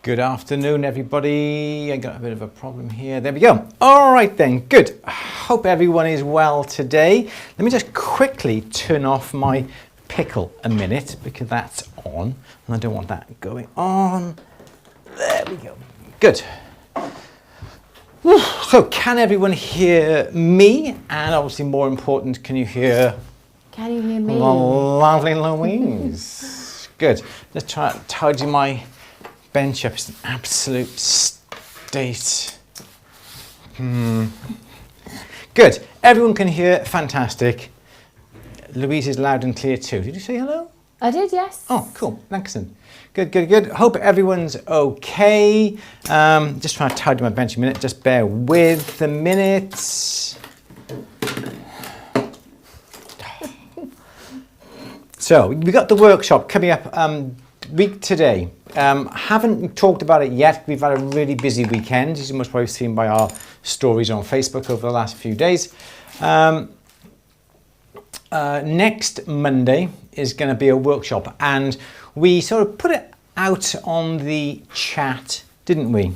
Good afternoon, everybody. I got a bit of a problem here. There we go. All right then, good. Hope everyone is well today. Let me just quickly turn off my pickle a minute because that's on and I don't want that going on. There we go. Good. So can everyone hear me? And obviously more important, can you hear me? Lovely Louise. Good. Let's try to tidy my bench up. It's an absolute state. Good. Everyone can hear. Fantastic. Louise is loud and clear too. Did you say hello? I did, yes. Oh, cool. Excellent. Good, good, good. Hope everyone's okay. Just trying to tidy my bench a minute. Just bear with the minutes. So we got the workshop coming up week today. Haven't talked about it yet. We've had a really busy weekend, as you must probably seen by our stories on Facebook over the last few days. Next Monday is going to be a workshop, and we sort of put it out on the chat, didn't we?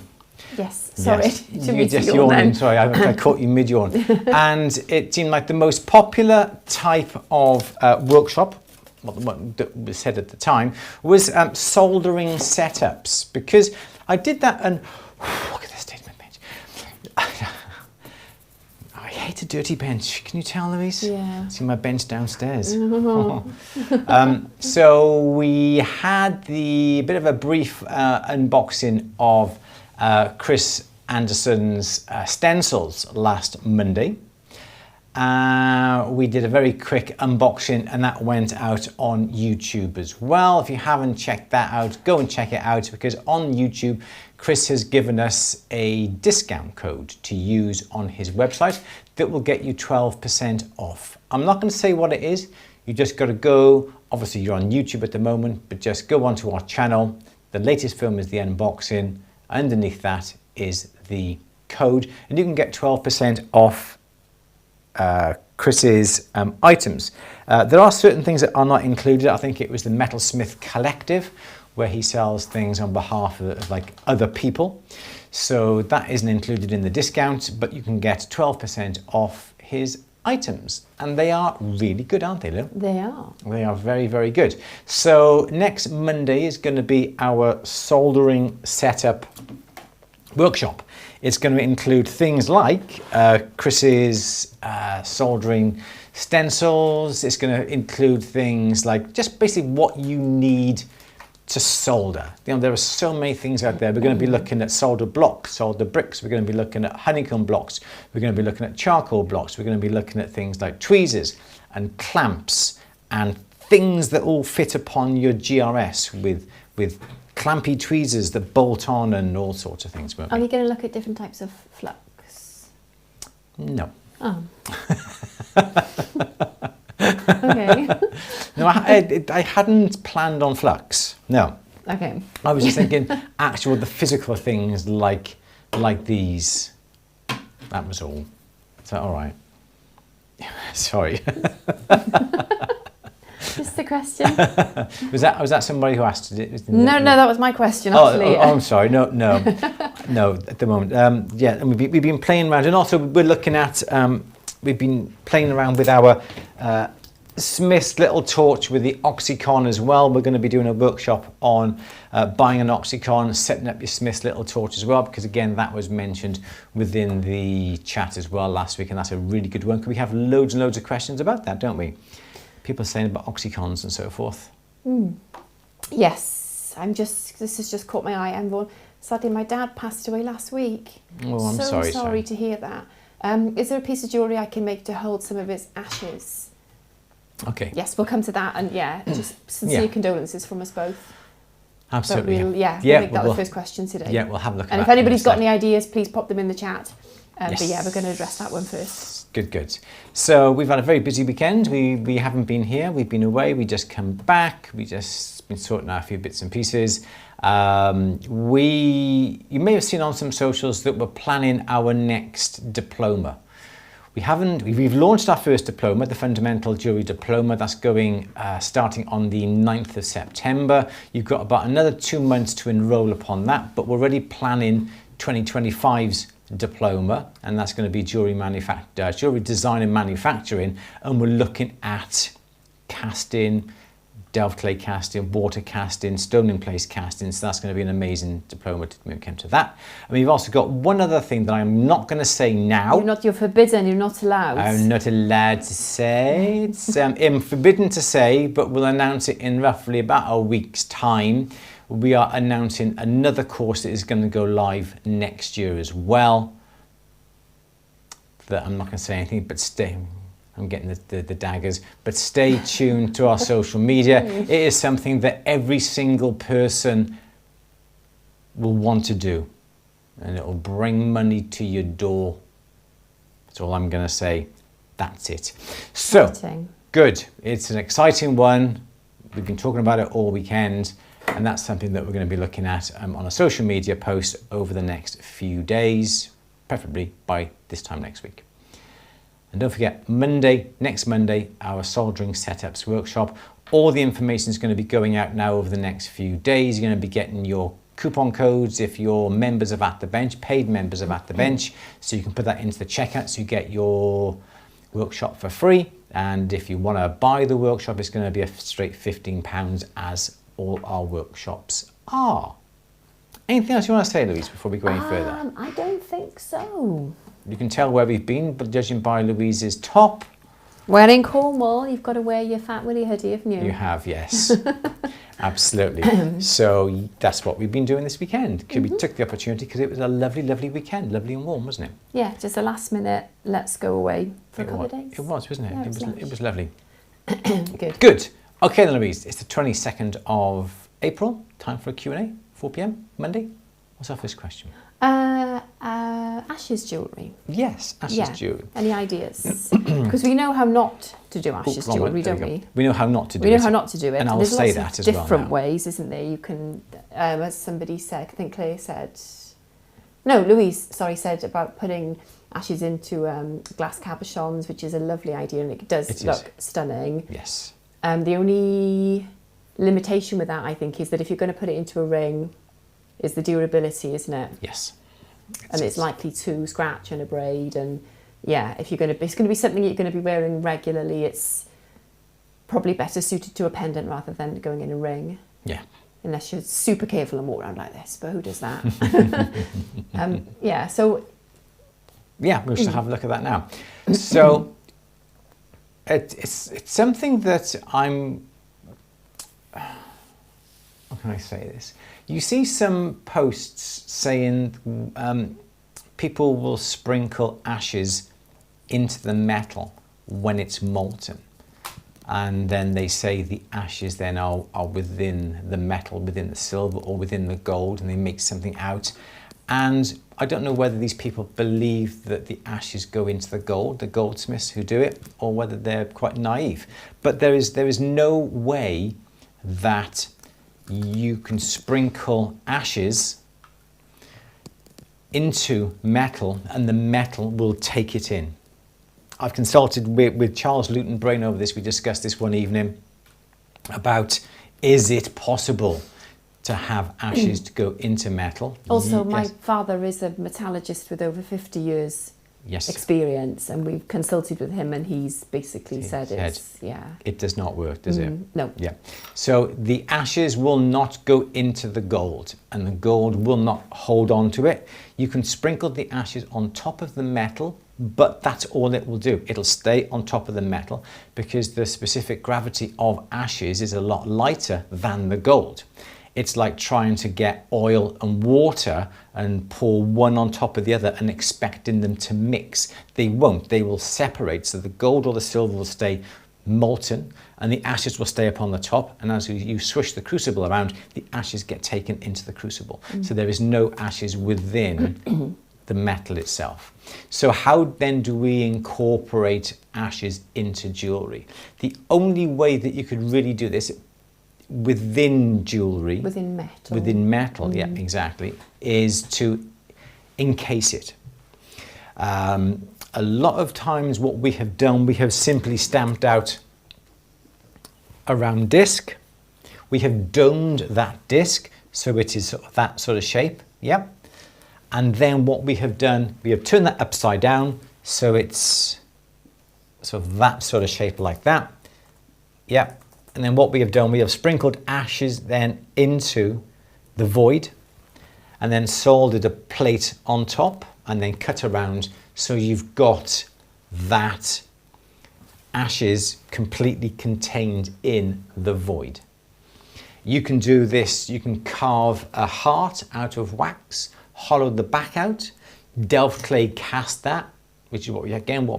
Yes, sorry. Yes. You just yawning, sorry, I caught you mid-yawn. And it seemed like the most popular type of workshop, what that was said at the time, was soldering setups, because I did that and look at the state of my bench. I hate a dirty bench. Can you tell, Louise? Yeah. See my bench downstairs. So we had the bit of a brief unboxing of Chris Anderson's stencils last Monday. We did a very quick unboxing and that went out on YouTube as well. If you haven't checked that out, go and check it out, because on YouTube, Chris has given us a discount code to use on his website that will get you 12% off. I'm not going to say what it is. You just got to go, obviously you're on YouTube at the moment, but just go onto our channel. The latest film is the unboxing. Underneath that is the code and you can get 12% off Chris's items. There are certain things that are not included. I think it was the Metalsmith Collective, where he sells things on behalf of like other people. So that isn't included in the discount, but you can get 12% off his items. And they are really good, aren't they, Lou? They are. They are very, very good. So next Monday is going to be our soldering setup workshop. It's going to include things like Chris's soldering stencils. It's going to include things like just basically what you need to solder. You know, there are so many things out there. We're going to be looking at solder blocks, solder bricks. We're going to be looking at honeycomb blocks. We're going to be looking at charcoal blocks. We're going to be looking at things like tweezers and clamps and things that all fit upon your GRS with clampy tweezers that bolt on and all sorts of things. Are we going to look at different types of flux? No. Oh. Okay. No, I hadn't planned on flux. No. Okay. I was just thinking the physical things like these. That was all. Is that all right? Sorry. Just a question. was that somebody who asked it? No, that was my question, actually. Oh, I'm sorry. No, at the moment. Yeah, and we've been playing around, and also we're looking at, we've been playing around with our Smith's little torch with the Oxycon as well. We're going to be doing a workshop on buying an Oxycon, setting up your Smith's little torch as well, because again, that was mentioned within the chat as well last week, and that's a really good one. We have loads and loads of questions about that, don't we? People saying about Oxycons and so forth. Yes, this has just caught my eye. Sadly, my dad passed away last week. Oh, I'm sorry to hear that. Is there a piece of jewellery I can make to hold some of his ashes? Okay. Yes, we'll come to that, and just sincere condolences from us both. Absolutely. We'll make that the first question today. Yeah, we'll have a look at that. And if anybody's got any ideas, please pop them in the chat. Yes. But yeah, we're going to address that one first. Good. So we've had a very busy weekend. We haven't been here. We've been away. We just come back. We just been sorting out a few bits and pieces. You may have seen on some socials that we're planning our next diploma. We've launched our first diploma, the Fundamental Jewellery Diploma. That's going, starting on the 9th of September. You've got about another 2 months to enroll upon that, but we're already planning 2025's diploma, and that's going to be jewellery design and manufacturing, and we're looking at casting, delft clay casting, water casting, stone in place casting. So that's going to be an amazing diploma when it comes to that. And we've also got one other thing that I'm not going to say now. You're forbidden, you're not allowed. I'm not allowed to say. It's forbidden to say, but we'll announce it in roughly about a week's time. We are announcing another course that is going to go live next year as well. That I'm not going to say anything, but stay. I'm getting the daggers, but stay tuned to our social media. It is something that every single person will want to do, and it will bring money to your door. That's all I'm going to say. That's it. So, Exciting. Good. It's an exciting one. We've been talking about it all weekend, and that's something that we're going to be looking at on a social media post over the next few days, preferably by this time next week. And don't forget, next Monday, our soldering setups workshop. All the information is going to be going out now over the next few days. You're going to be getting your coupon codes if you're members of At The Bench, paid members of At The Bench. So you can put that into the checkout so you get your workshop for free. And if you want to buy the workshop, it's going to be a straight £15, as all our workshops are. Anything else you want to say, Louise, before we go any further? I don't think so. You can tell where we've been, but judging by Louise's top. We're in Cornwall, you've got to wear your Fat Willy hoodie, haven't you? You have, yes. Absolutely. So that's what we've been doing this weekend. We took the opportunity because it was a lovely, lovely weekend. Lovely and warm, wasn't it? Yeah, just a last minute, let's go away for a couple of days. It was, wasn't it? Yeah, it was lovely. Good. Good. Okay then, Louise, it's the 22nd of April. Time for a Q&A, 4 p.m, Monday. What's our first question? Ashes jewellery. Yes, ashes jewellery. Any ideas? Because we know how not to do ashes jewellery, don't we? We know how not to do it. We know how not to do it. And I'll there's say lots that of as well. different ways, isn't there? You can, as somebody said, I think Claire said, no, Louise, sorry, said about putting ashes into glass cabochons, which is a lovely idea, and it does look stunning. Yes. The only limitation with that, I think, is that if you're going to put it into a ring, is the durability, isn't it? Yes. It's likely to scratch and abrade, and yeah, if you're going to, it's going to be something you're going to be wearing regularly. It's probably better suited to a pendant rather than going in a ring. Yeah. Unless you're super careful and walk around like this, but who does that? Yeah. So. Yeah, we'll just have a look at that now. So it's something that I'm. How can I say this? You see some posts saying people will sprinkle ashes into the metal when it's molten. And then they say the ashes then are within the metal, within the silver or within the gold, and they make something out. And I don't know whether these people believe that the ashes go into the goldsmiths who do it, or whether they're quite naive. But there is no way that you can sprinkle ashes into metal and the metal will take it in. I've consulted with Charles Luton Brain over this. We discussed this one evening about, is it possible to have ashes to go into metal? Also, my father is a metallurgist with over 50 years experience, and we've consulted with him, and he's basically said it does not work, does it? No. Yeah. So the ashes will not go into the gold, and the gold will not hold on to it. You can sprinkle the ashes on top of the metal, but that's all it will do. It'll stay on top of the metal because the specific gravity of ashes is a lot lighter than the gold. It's like trying to get oil and water and pour one on top of the other and expecting them to mix. They won't. They will separate. So the gold or the silver will stay molten and the ashes will stay up on the top. And as you swish the crucible around, the ashes get taken into the crucible. So there is no ashes within the metal itself. So how then do we incorporate ashes into jewellery? The only way that you could really do this within jewellery, within metal, yeah, exactly, is to encase it. A lot of times what we have done, we have simply stamped out a round disc. We have domed that disc so it is sort of that sort of shape. Yep. And then what we have done, we have turned that upside down so it's sort of that sort of shape like that. Yep. And then what we have done, we have sprinkled ashes then into the void and then soldered a plate on top and then cut around so you've got that ashes completely contained in the void. You can do this, you can carve a heart out of wax, hollow the back out, Delft clay cast that, which is what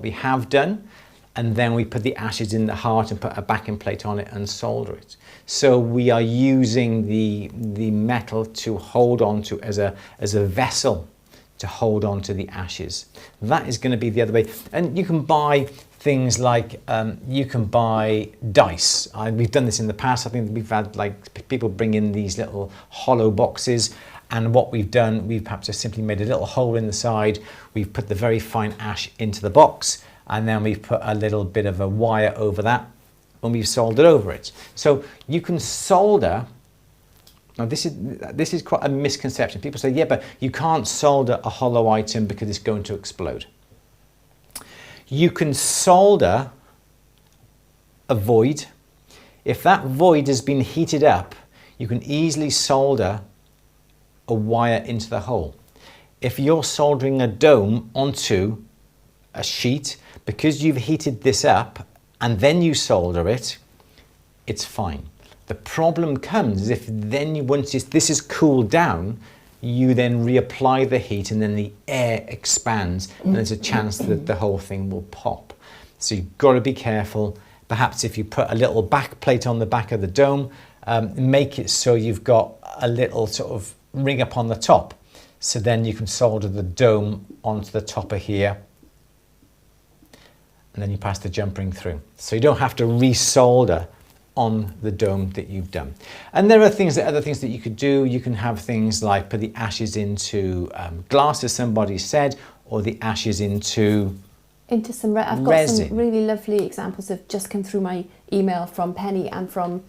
we have done, and then we put the ashes in the heart and put a backing plate on it and solder it. So we are using the metal to hold on to as a vessel to hold on to the ashes. That is going to be the other way. And you can buy things like, you can buy dice. We've done this in the past. I think we've had like people bring in these little hollow boxes, and what we've done, we've perhaps just simply made a little hole in the side. We've put the very fine ash into the box, and then we've put a little bit of a wire over that, and we've soldered over it. So you can solder. Now this is quite a misconception. People say, yeah, but you can't solder a hollow item because it's going to explode. You can solder a void. If that void has been heated up, you can easily solder a wire into the hole. If you're soldering a dome onto a sheet, because you've heated this up and then you solder it, it's fine. The problem comes if then once this is cooled down, you then reapply the heat and then the air expands and there's a chance that the whole thing will pop. So you've got to be careful. Perhaps if you put a little back plate on the back of the dome, make it so you've got a little sort of ring up on the top. So then you can solder the dome onto the top of here and then you pass the jump ring through. So you don't have to resolder on the dome that you've done. And there are other things that you could do. You can have things like put the ashes into glass, as somebody said, or the ashes into some I've got resin. some really lovely examples of just come through my email from Penny and from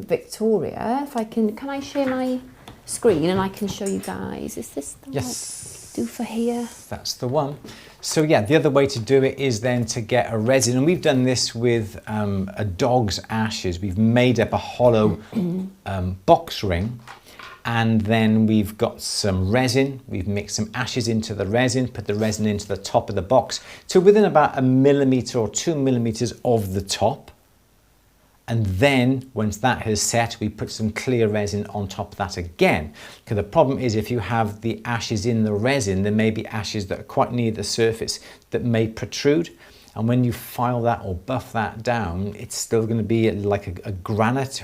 Victoria. If I can I share my screen and I can show you guys? Is this the Yes. right do for here? That's the one. So yeah, the other way to do it is then to get a resin, and we've done this with a dog's ashes. We've made up a hollow box ring, and then we've got some resin. We've mixed some ashes into the resin, put the resin into the top of the box to within about 1 millimeter or 2 millimeters of the top. And then once that has set, we put some clear resin on top of that again. Because the problem is if you have the ashes in the resin, there may be ashes that are quite near the surface that may protrude. And when you file that or buff that down, it's still going to be like a granite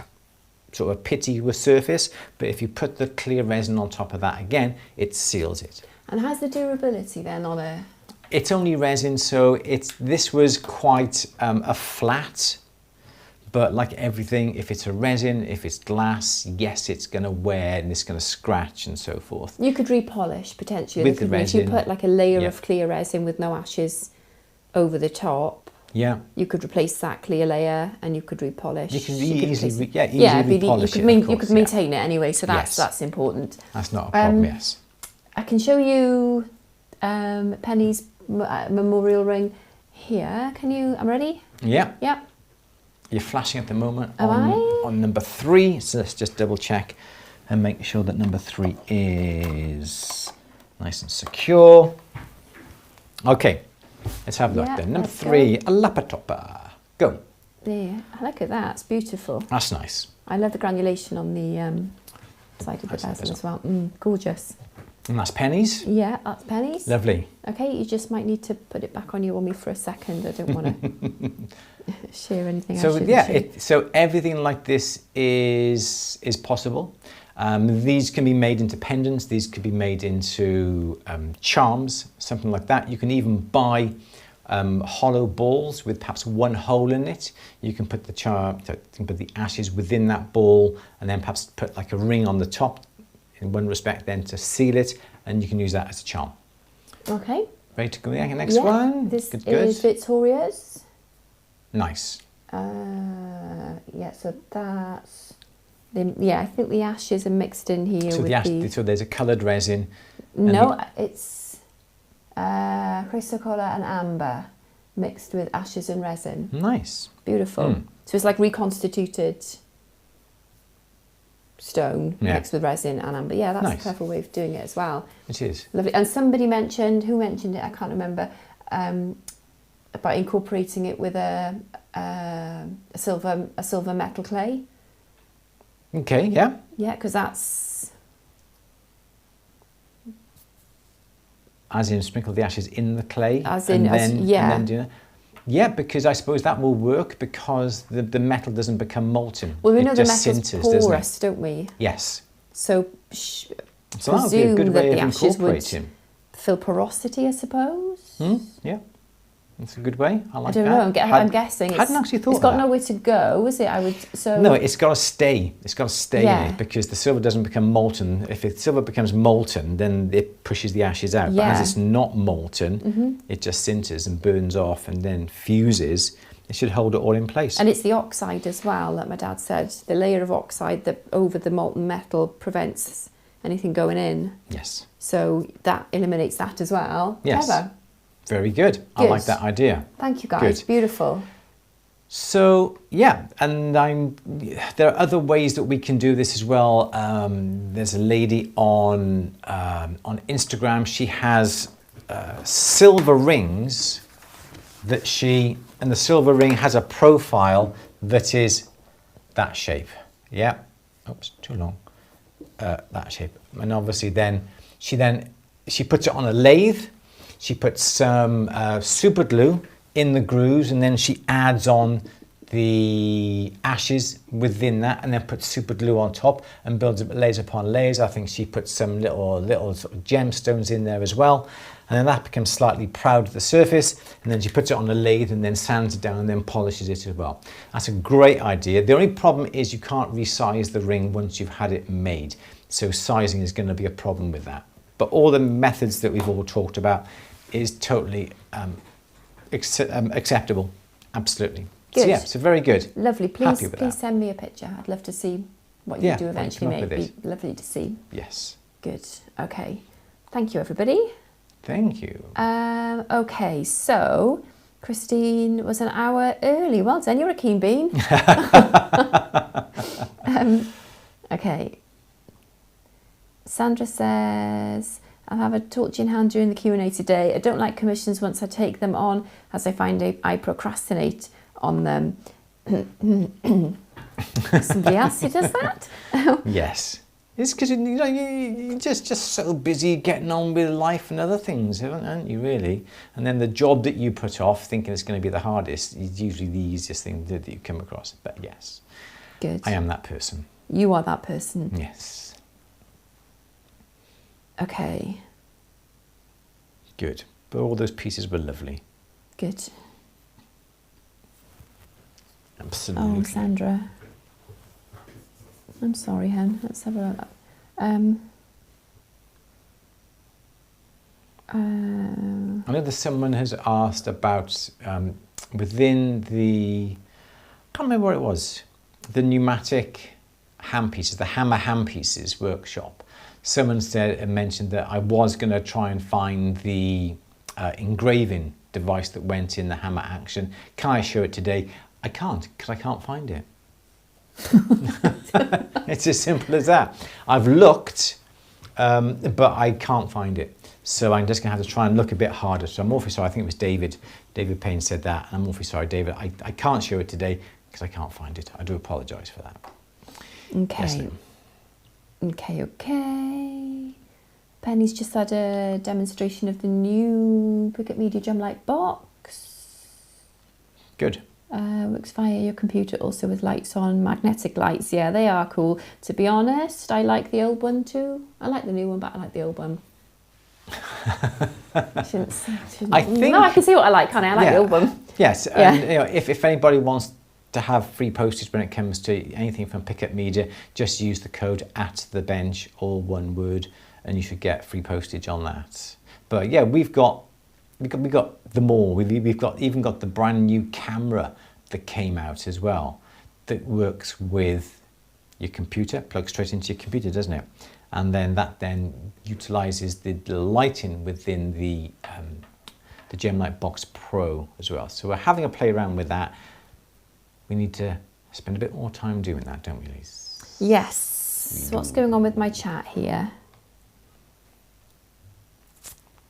sort of pitty surface. But if you put the clear resin on top of that again, it seals it. And how's the durability then on a... It's only resin, so this was quite a flat. But like everything, if it's a resin, if it's glass, yes, it's going to wear and it's going to scratch and so forth. You could repolish potentially. With the resin. If you put like a layer of clear resin with no ashes over the top, yeah, you could replace that clear layer and you could repolish. You can easily repolish it. You could maintain it anyway, so that's important. That's not a problem, yes. I can show you Penny's memorial ring here. I'm ready? Yeah. Yeah. You're flashing at the moment on number 3, so let's just double check and make sure that number 3 is nice and secure. Okay, let's have a look then. Number 3, a laptop. Go. There, look at that, it's beautiful. That's nice. I love the granulation on the side of the bezel as well. Gorgeous. And that's pennies? Yeah, that's pennies. Lovely. Okay, you just might need to put it back on you on me for a second. I don't want to share anything. So yeah, so everything like this is possible. These can be made into pendants. These could be made into charms, something like that. You can even buy hollow balls with perhaps one hole in it. You can put the ashes within that ball, and then perhaps put like a ring on the top. In one respect then to seal it, and you can use that as a charm. Okay, Ready to go? Yeah, next one. This Good, is Victoria's. Nice. Yeah, so that's... I think the ashes are mixed in here So, so there's a coloured resin. No, it's chrysocolla and amber mixed with ashes and resin. Nice. Beautiful. So it's like reconstituted stone mixed with resin and amber. Yeah, that's a clever way of doing it as well. It is. Lovely. And somebody mentioned, who mentioned it? I can't remember. About incorporating it with a silver metal clay. Okay. Yeah. Yeah, because that's... As in sprinkle the ashes in the clay. As in, and then do it. Yeah, because I suppose that will work because the metal doesn't become molten. Well, we know the just metal's sinters, porous, don't we? Yes. So that would be a good way of incorporating. Fill porosity, I suppose. Yeah, that's a good way. I like that. I don't know. I'm guessing. I hadn't actually thought. It's got nowhere to go, is it? No, it's got to stay. It's got to stay in it because the silver doesn't become molten. If the silver becomes molten, then it pushes the ashes out. But as it's not molten, it just sinters and burns off and then fuses. It should hold it all in place. And it's the oxide as well that my dad said. The layer of oxide that over the molten metal prevents anything going in. Yes. So that eliminates that as well. Yes. Clever. Very good. I like that idea. Thank you, guys. Good. Beautiful. So yeah, and there are other ways that we can do this as well. There's a lady on Instagram. She has silver rings that and the silver ring has a profile that is that shape. Yeah. Oops, too long. That shape. And obviously then she puts it on a lathe. She puts some super glue in the grooves and then she adds on the ashes within that and then puts super glue on top and builds up layers upon layers. I think she puts some little sort of gemstones in there as well. And then that becomes slightly proud to the surface and then she puts it on a lathe and then sands it down and then polishes it as well. That's a great idea. The only problem is you can't resize the ring once you've had it made. So sizing is going to be a problem with that. But all the methods that we've all talked about is totally acceptable. Absolutely. Good. So yeah, so very good. Lovely. Please send me a picture. I'd love to see what you do eventually make. It'd be lovely to see. Yes. Good. Okay. Thank you, everybody. Thank you. Okay, so Christine was an hour early. Well done, you're a keen bean. Okay. Sandra says, I'll have a torch in hand during the Q&A today. I don't like commissions once I take them on, as I find I procrastinate on them. Somebody else who does that? Yes. It's because you're just so busy getting on with life and other things, aren't you, really? And then the job that you put off, thinking it's going to be the hardest, is usually the easiest thing that you come across. But yes, good. I am that person. You are that person. Yes. Okay. Good. But all those pieces were lovely. Good. Absolutely. Oh, Sandra. I'm sorry, hen. Let's have a... I know that someone has asked about within the... I can't remember what it was. The pneumatic handpieces, the hammer handpieces workshop. Someone mentioned that I was going to try and find the engraving device that went in the hammer action. Can I show it today? I can't, because I can't find it. It's as simple as that. I've looked, but I can't find it. So I'm just going to have to try and look a bit harder. So I'm awfully sorry. I think it was David Payne said that. I'm awfully sorry, David. I can't show it today because I can't find it. I do apologise for that. Okay. Yes, Okay. Penny's just had a demonstration of the new Cricut Media Gem Light box. Good. Works via your computer, also with lights on, magnetic lights. Yeah, they are cool. To be honest, I like the old one too. I like the new one, but I like the old one. I can see what I like, can't I? I like the old one. Yes, and if anybody wants to have free postage when it comes to anything from Cricut Media, just use the code @thebench, all one word, and you should get free postage on that. But yeah, we've got we got them all. We've even got the brand new camera that came out as well, that works with your computer, plugs straight into your computer, doesn't it? And then that utilizes the lighting within the Gemlight Box Pro as well. So we're having a play around with that. We need to spend a bit more time doing that, don't we, Lise? Yes. So what's going on with my chat here?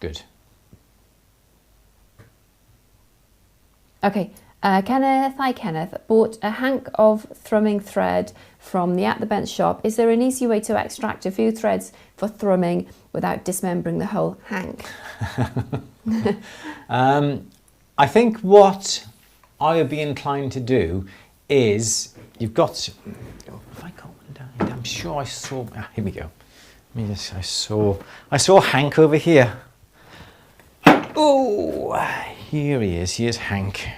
Good. Okay. Kenneth bought a hank of thrumming thread from the At the Bench shop. Is there an easy way to extract a few threads for thrumming without dismembering the whole hank? I think what I would be inclined to do is, you've got, have I got one down? I'm sure I saw, here we go. I saw Hank over here. Oh, here he is, here's Hank.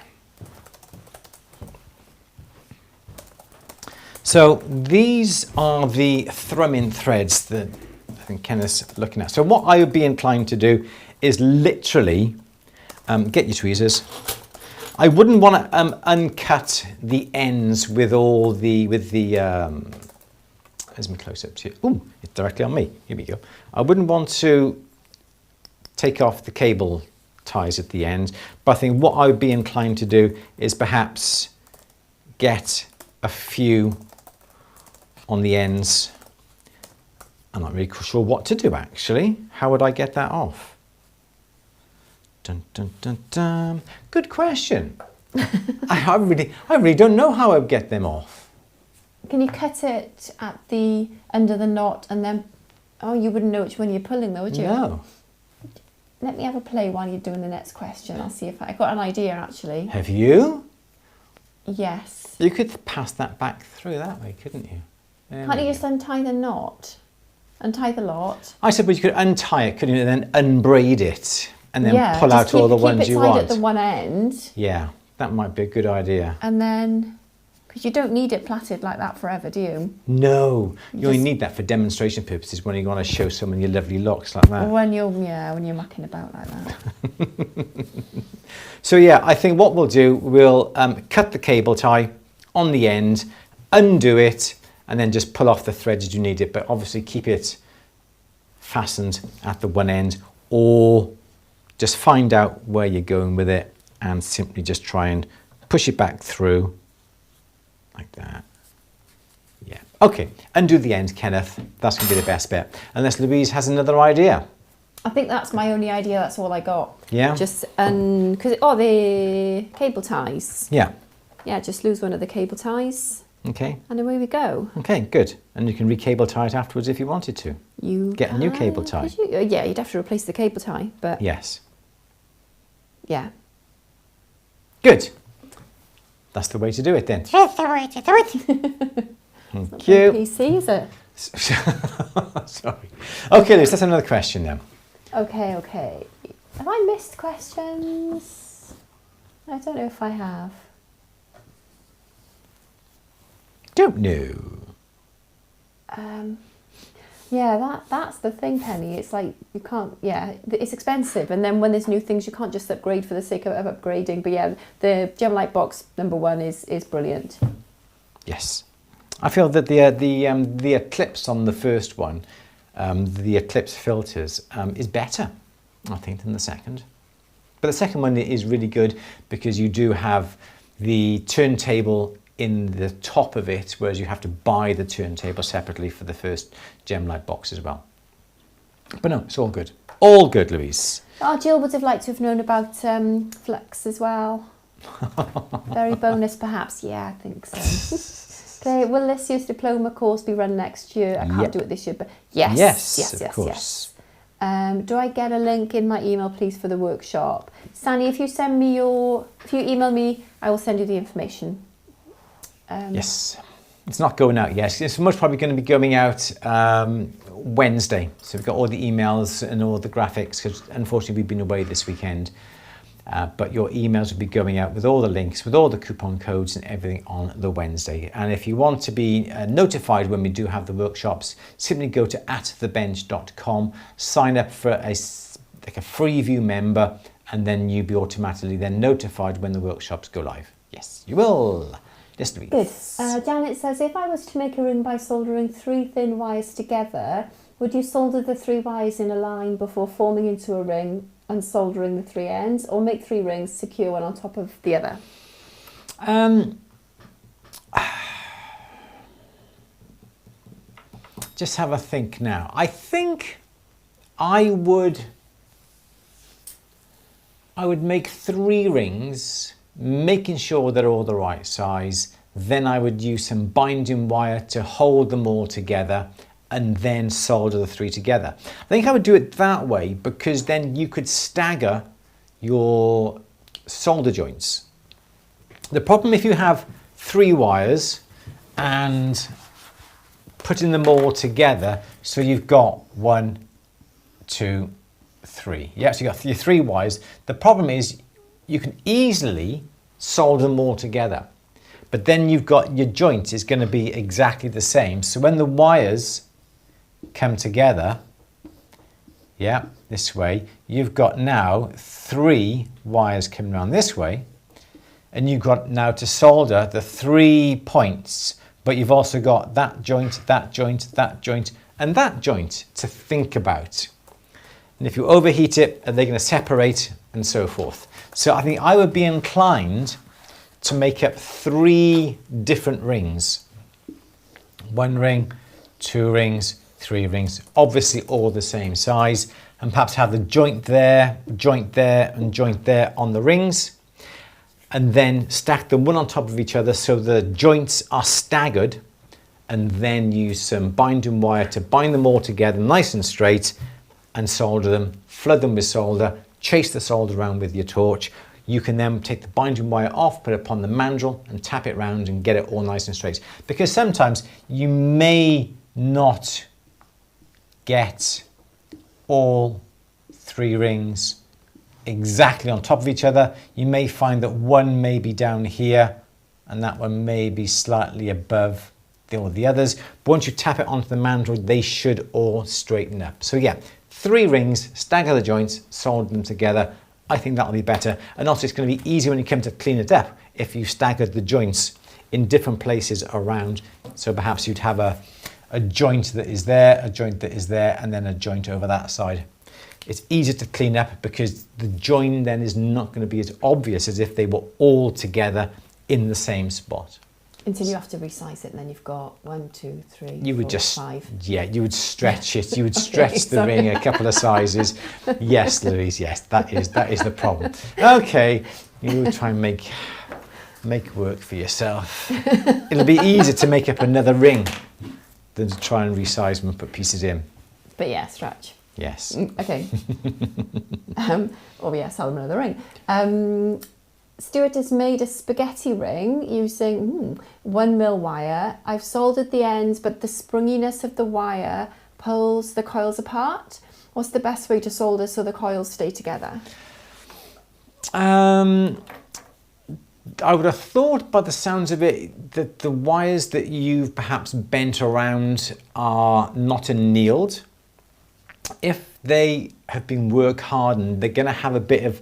So these are the thrumming threads that I think Kenneth's looking at. So what I would be inclined to do is literally, get your tweezers. I wouldn't want to uncut the ends with all the, there's my close up to you. Ooh, it's directly on me. Here we go. I wouldn't want to take off the cable ties at the end, but I think what I would be inclined to do is perhaps get a few on the ends. I'm not really sure what to do actually. How would I get that off? Dun, dun, dun, dun. Good question. I really don't know how I would get them off. Can you cut it at the under the knot and then, oh, you wouldn't know which one you're pulling though, would you? No. Let me have a play while you're doing the next question. I'll see if I got an idea actually. Have you? Yes. You could pass that back through that way, couldn't you? Can't you just untie the knot? Untie the lot? I suppose you could untie it, couldn't you, and then unbraid it, and then pull out all the ones you want. Keep it tied at the one end. Yeah, that might be a good idea. And then, because you don't need it plaited like that forever, do you? No, you only need that for demonstration purposes when you want to show someone your lovely locks like that. When you're mucking about like that. So yeah, I think what we'll do, we'll cut the cable tie on the end, undo it, and then just pull off the threads you need it, but obviously keep it fastened at the one end, or just find out where you're going with it and simply just try and push it back through like that. Yeah, okay, undo the end, Kenneth. That's gonna be the best bet, unless Louise has another idea. I think that's my only idea, that's all I got. Yeah? Just, because, the cable ties. Yeah. Yeah, just lose one of the cable ties. Okay. And away we go. Okay, good. And you can re-cable tie it afterwards if you wanted to. Get a new cable tie. Yeah, you'd have to replace the cable tie, but... Yes. Yeah. Good. That's the way to do it then. That's the way to do it. Thank you. PC, is it? Sorry. Okay, Liz, that's another question then. Okay. Have I missed questions? I don't know if I have. Don't know. Yeah, that's the thing, Penny. It's like you can't. Yeah, it's expensive, and then when there's new things, you can't just upgrade for the sake of upgrading. But yeah, the Gemlight Box #1 is brilliant. Yes, I feel that the eclipse on the first one, the eclipse filters, is better, I think, than the second. But the second one is really good because you do have the turntable in the top of it, whereas you have to buy the turntable separately for the first Gemlight Box as well. But no, it's all good. All good, Louise. Oh, Jill would have liked to have known about Flux as well. Very bonus, perhaps. Yeah, I think so. Okay, will this year's diploma course be run next year? I can't do it this year, but yes. Yes, of course. Do I get a link in my email, please, for the workshop? Sani, if you email me, I will send you the information. Yes, it's not going out yet. It's most probably going to be going out Wednesday. So we've got all the emails and all the graphics because unfortunately we've been away this weekend. But your emails will be going out with all the links, with all the coupon codes and everything on the Wednesday. And if you want to be notified when we do have the workshops, simply go to atthebench.com, sign up for a Freeview member, and then you'll be automatically then notified when the workshops go live. Yes, you will. Yes, Louise. Good. Janet says, if I was to make a ring by soldering 3 thin wires together, would you solder the 3 wires in a line before forming into a ring and soldering the 3 ends, or make 3 rings secure one on top of the other? Just have a think now. I think I would make 3 rings, making sure they're all the right size. Then I would use some binding wire to hold them all together and then solder the 3 together. I think I would do it that way because then you could stagger your solder joints. The problem if you have 3 wires and putting them all together, so you've got 1, 2, 3. You actually got your 3 wires. The problem is you can easily solder them all together, but then you've got your joint is going to be exactly the same. So when the wires come together, yeah, this way, you've got now 3 wires coming around this way, and you've got now to solder the 3 points, but you've also got that joint, that joint, that joint, and that joint to think about. And if you overheat it, are they going to separate and so forth? So I think I would be inclined to make up 3 different rings. 1 ring, 2 rings, 3 rings, obviously all the same size, and perhaps have the joint there, and joint there on the rings, and then stack them one on top of each other so the joints are staggered, and then use some binding wire to bind them all together nice and straight and solder them, flood them with solder, chase the solder around with your torch. You can then take the binding wire off, put it upon the mandrel and tap it round and get it all nice and straight. Because sometimes you may not get all 3 rings exactly on top of each other. You may find that one may be down here and that one may be slightly above all the others. But once you tap it onto the mandrel, they should all straighten up. So yeah, 3 rings, stagger the joints, solder them together. I think that'll be better. And also it's going to be easier when you come to clean it up if you staggered the joints in different places around. So perhaps you'd have a joint that is there, a joint that is there, and then a joint over that side. It's easier to clean up because the join then is not going to be as obvious as if they were all together in the same spot. Until you have to resize it, and then you've got 1, 2, 3, you would 4, just 5. Yeah, you would stretch it. You would stretch the ring a couple of sizes. Yes, Louise. Yes, that is the problem. Okay, you would try and make work for yourself. It'll be easier to make up another ring than to try and resize them and put pieces in. But yeah, stretch. Yes. Okay. Or yes, I'll have another ring. Stuart has made a spaghetti ring using 1mm wire. I've soldered the ends, but the springiness of the wire pulls the coils apart. What's the best way to solder so the coils stay together? I would have thought by the sounds of it that the wires that you've perhaps bent around are not annealed. If they have been work hardened, they're going to have a bit of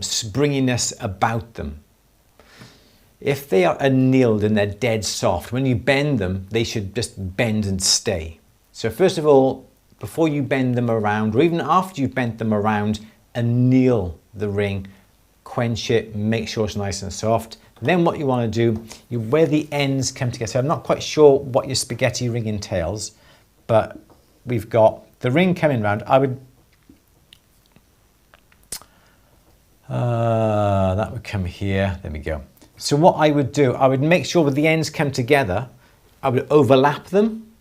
springiness about them. If they are annealed and they're dead soft, when you bend them, they should just bend and stay. So first of all, before you bend them around, or even after you've bent them around, anneal the ring, quench it, make sure it's nice and soft. Then what you want to do, where the ends come together. So I'm not quite sure what your spaghetti ring entails, but we've got the ring coming round. I would that would come here. There we go. So what I would do, I would make sure that the ends come together. I would overlap them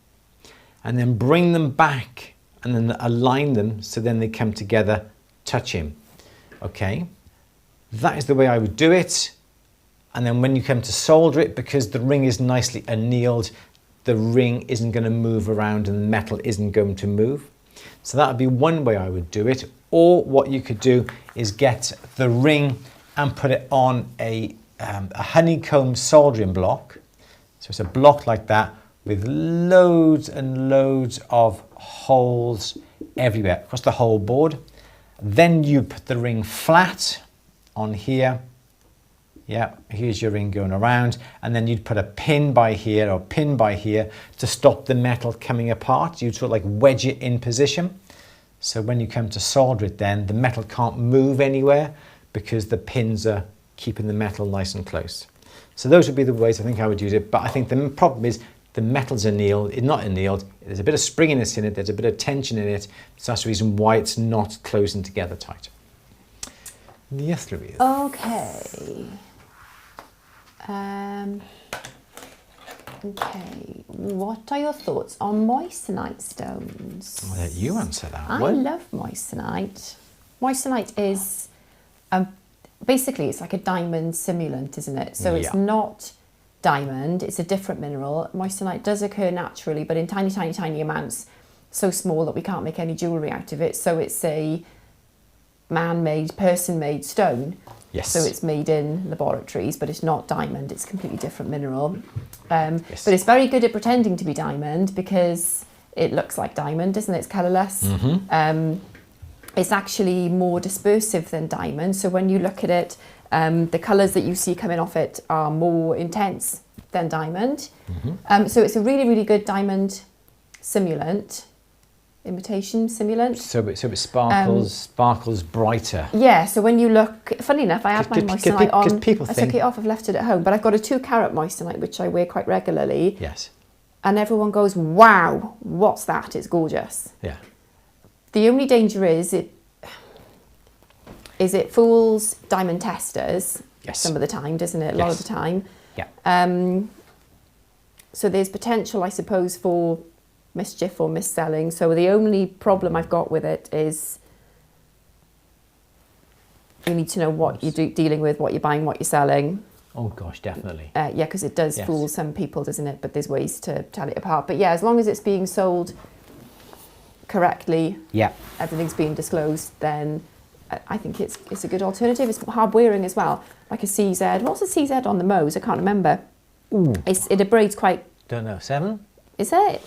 and then bring them back and then align them so then they come together, touching. Okay, that is the way I would do it. And then when you come to solder it, because the ring is nicely annealed, the ring isn't going to move around and the metal isn't going to move. So that would be one way I would do it. Or what you could do is get the ring and put it on a honeycomb soldering block. So it's a block like that with loads and loads of holes everywhere across the whole board. Then you put the ring flat on here. Yeah, here's your ring going around, and then you'd put a pin by here or pin by here to stop the metal coming apart. You'd sort of like wedge it in position. So when you come to solder it then, the metal can't move anywhere because the pins are keeping the metal nice and close. So those would be the ways I think I would use it, but I think the problem is the metal's annealed, not annealed, there's a bit of springiness in it, there's a bit of tension in it, so that's the reason why it's not closing together tight. Yes, Louise. Okay. Okay, what are your thoughts on moissanite stones? I'll let you answer that I one. love moissanite. Moissanite is, basically it's like a diamond simulant, isn't it? So it's not diamond, it's a different mineral. Moissanite does occur naturally, but in tiny, tiny, tiny amounts, so small that we can't make any jewellery out of it. So it's a man-made, person-made stone. Yes. So it's made in laboratories, but it's not diamond, it's a completely different mineral. But it's very good at pretending to be diamond because it looks like diamond, doesn't it? It's colourless. It's actually more dispersive than diamond. So when you look at it, the colours that you see coming off it are more intense than diamond. So it's a really, really good diamond simulant. Imitation simulant. So it sparkles brighter. Yeah, so when you look, funny enough, I had my moissanite on, I took it off, I've left it at home, but I've got a 2 carat moissanite which I wear quite regularly. Yes. And everyone goes, wow, what's that? It's gorgeous. Yeah. The only danger is it fools diamond testers some of the time, doesn't it? A lot of the time. Yeah. So there's potential, I suppose, for mischief or mis-selling. So the only problem I've got with it is you need to know what you're dealing with, what you're buying, what you're selling. Oh gosh, definitely. Yeah, because it does fool some people, doesn't it? But there's ways to tell it apart. But yeah, as long as it's being sold correctly, everything's being disclosed, then I think it's a good alternative. It's hard wearing as well, like a CZ. What's a CZ on the Mo's? I can't remember. It abrades quite. Don't know. 7? Is it?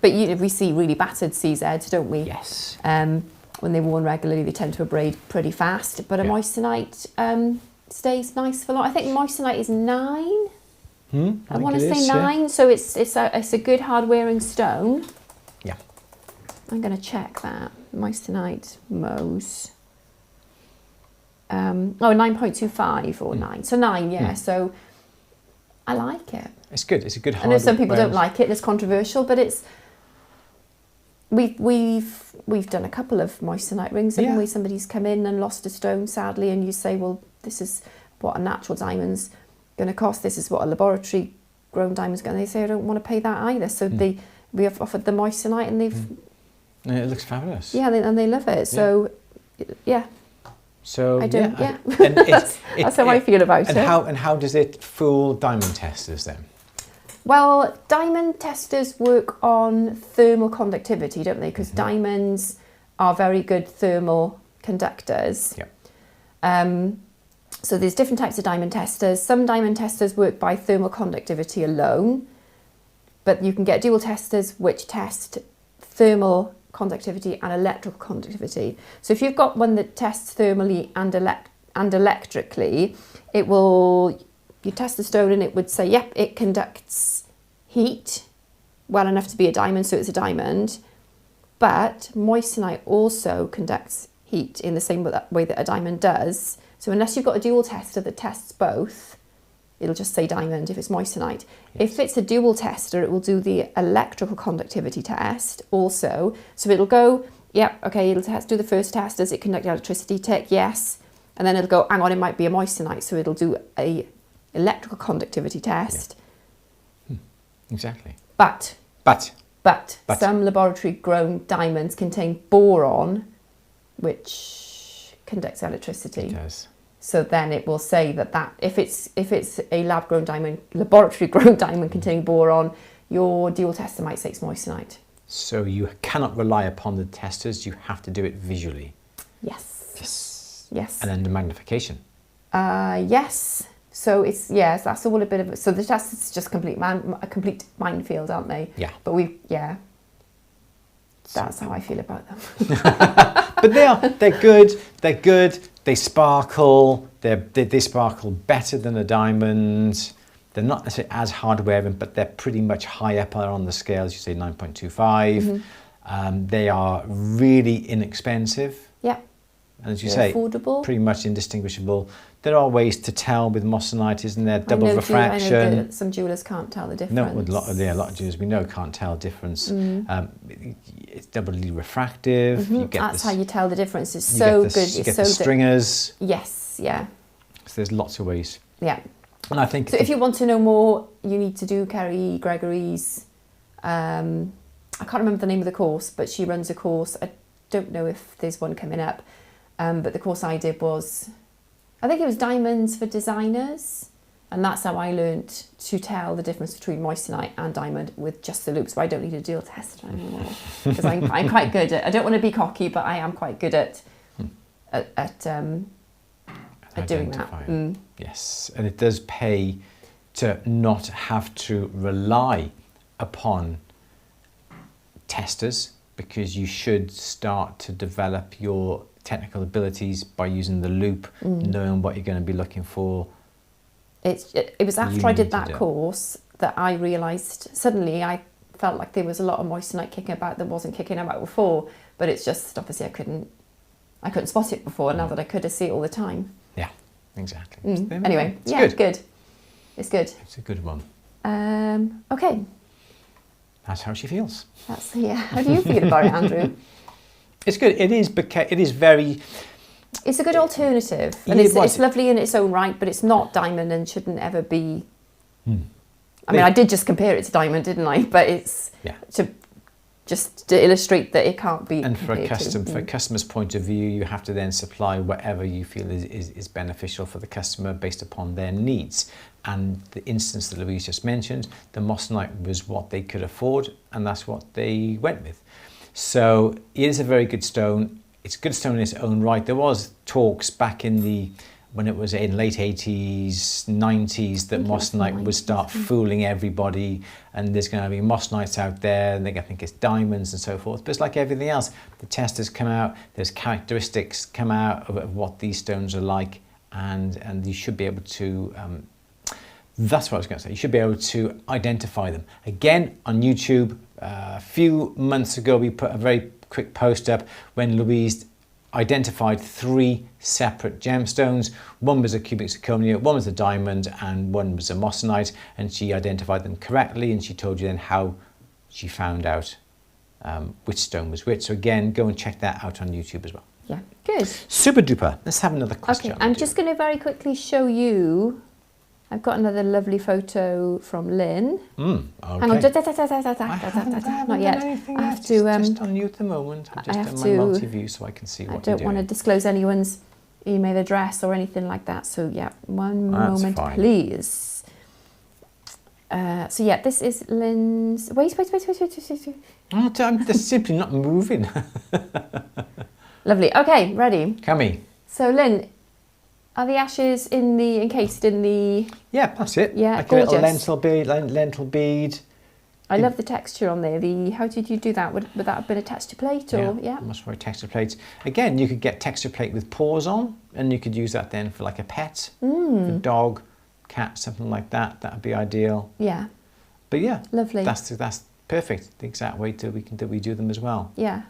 But we see really battered CZs, don't we? Yes. When they're worn regularly, they tend to abrade pretty fast. But a moissanite stays nice for long. I think moissanite is 9. I want to say 9. So it's a good hard wearing stone. Yeah. I'm going to check that. Moissanite Mo's. 9.25 or 9. So 9, yeah. So I like it. It's good. It's a good hard. I know some people don't like it and it's controversial, but it's we've done a couple of moissanite rings, haven't we? Somebody's come in and lost a stone, sadly, and you say, well, this is what a natural diamond's going to cost. This is what a laboratory grown diamond's going to. They say, I don't want to pay that either. So we have offered the moissanite, and they've. And it looks fabulous. Yeah, and they love it. So, yeah. So I don't. Yeah. And that's how I feel about it. And how does it fool diamond testers then? Well, diamond testers work on thermal conductivity, don't they? Because diamonds are very good thermal conductors. Yeah. So there's different types of diamond testers. Some diamond testers work by thermal conductivity alone, but you can get dual testers which test thermal conductivity and electrical conductivity. So if you've got one that tests thermally and electrically, it will. You test the stone and it would say, yep, it conducts heat well enough to be a diamond, so it's a diamond. But moissanite also conducts heat in the same way that a diamond does. So unless you've got a dual tester that tests both, it'll just say diamond if it's moissanite. If it's a dual tester, it will do the electrical conductivity test also. So it'll go, yep, okay, it'll do the first test. Does it conduct electricity? Tick, yes. And then it'll go, hang on, it might be a moissanite. So it'll do a electrical conductivity test. Exactly. But some laboratory grown diamonds contain boron, which conducts electricity. It does. So then it will say that if it's a lab grown diamond, laboratory grown diamond containing boron, your dual tester might say it's moissanite. So you cannot rely upon the testers, you have to do it visually. Yes. And then the magnification. Yes. So that's all a bit of it. So the test is just a complete minefield, aren't they? Yeah. But that's how I feel about them. But they're good. They're good. They sparkle. They sparkle better than a diamond. They're not necessarily as hard wearing, but they're pretty much high up on the scale, as you say, 9.25. They are really inexpensive. Yeah. And as you say, affordable. Pretty much indistinguishable. There are ways to tell with moissanite, isn't there? Double refraction. I know that some jewellers can't tell the difference. No, a lot of jewellers we know can't tell the difference. It's doubly refractive. That's how you tell the difference. It's so good. You get the stringers. Yes, yeah. So there's lots of ways. Yeah. And I think... So if you want to know more, you need to do Kerry Gregory's... I can't remember the name of the course, but she runs a course. I don't know if there's one coming up. But the course I did was... I think it was Diamonds for Designers, and that's how I learnt to tell the difference between moissanite and diamond with just the loops. So I don't need a dual tester anymore because I'm quite good at. I don't want to be cocky, but I am quite good at doing that. Yes, and it does pay to not have to rely upon testers, because you should start to develop your technical abilities by using the loop, knowing what you're going to be looking for. It was after I did that course that I realised suddenly I felt like there was a lot of moissanite kicking about that wasn't kicking about before, but it's just obviously I couldn't spot it before. Now that I could, I see it all the time. Yeah, exactly. Anyway, it's good. It's good. It's a good one. Okay. That's how she feels. How do you feel about it, Andrew? It's good. It is very... It's a good alternative, and it's lovely in its own right, but it's not diamond and shouldn't ever be... I mean, I did just compare it to diamond, didn't I? But it's to illustrate that it can't be. And for a customer's point of view, you have to then supply whatever you feel is beneficial for the customer based upon their needs. And the instance that Louise just mentioned, the moissanite was what they could afford, and that's what they went with. So it is a very good stone. It's a good stone in its own right. There was talks back when it was in late 80s, 90s, that moissanite would start fooling everybody, and there's going to be moissanites out there, and they think it's diamonds and so forth. But it's like everything else. The testers come out, there's characteristics come out of what these stones are like, and you should be able to, that's what I was going to say, you should be able to identify them. Again, on YouTube, a few months ago, we put a very quick post up when Louise identified 3 separate gemstones. One was a cubic zirconia, one was a diamond, and one was a moissanite, and she identified them correctly, and she told you then how she found out which stone was which. So again, go and check that out on YouTube as well. Yeah, good. Super duper. Let's have another question. Okay, I'm just going to very quickly show you. I've got another lovely photo from Lynn. Okay. Hang on, not yet. I have to. Just on you at the moment. I'm just on my multi-view so I can see what you're doing. I don't want to disclose anyone's email address or anything like that. So yeah, one moment, please. So yeah, this is Lynn's. Wait. Oh, I'm just simply not moving. Lovely. Okay, ready. Come. So Lynn. Are the ashes encased in the... Yeah, that's it. Yeah, like gorgeous. A little lentil bead. I love the texture on there. How did you do that? Would that have been a texture plate or... Yeah, must be a texture plate. Again, you could get texture plate with paws on, and you could use that then for like a pet, for dog, cat, something like that. That would be ideal. Yeah. But yeah, lovely. That's perfect. The exact way we do them as well. Yeah,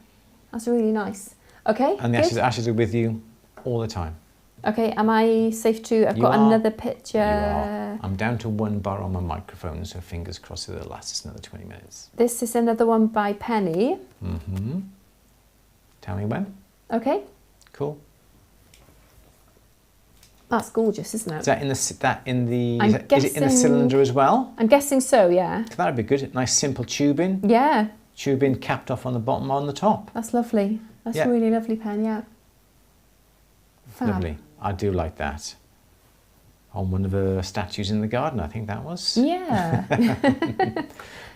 that's really nice. Okay. And the ashes are with you all the time. Okay, am I safe to... I've got another picture. You are. I'm down to 1 bar on my microphone, so fingers crossed it'll last us another 20 minutes. This is another one by Penny. Tell me when. Okay. Cool. That's gorgeous, isn't it? Is that in the is it in the cylinder as well? I'm guessing so, yeah. That'd be good. Nice simple tubing. Yeah. Tubing capped off on the bottom on the top. That's lovely. That's a really lovely pen, yeah. Fab. Lovely. I do like that. On one of the statues in the garden, I think that was. Yeah.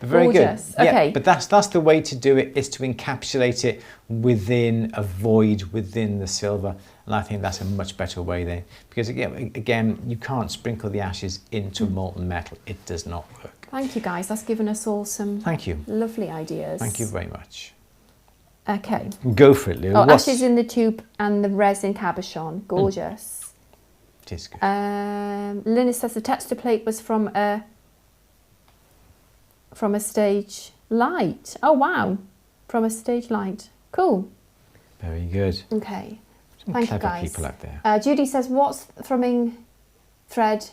Very gorgeous. Good. Okay. Yeah, but that's the way to do it, is to encapsulate it within a void within the silver. And I think that's a much better way there. Because again, you can't sprinkle the ashes into molten metal. It does not work. Thank you, guys. That's given us all some lovely ideas. Thank you very much. Okay. Go for it, Lou. Oh, ashes in the tube and the resin cabochon. Gorgeous. It is good. Lynn says the texture plate was from a stage light. Oh wow, from a stage light. Cool. Very good. Okay. Some Thank you, clever guys. people out there. Judy says, what's thrumming thread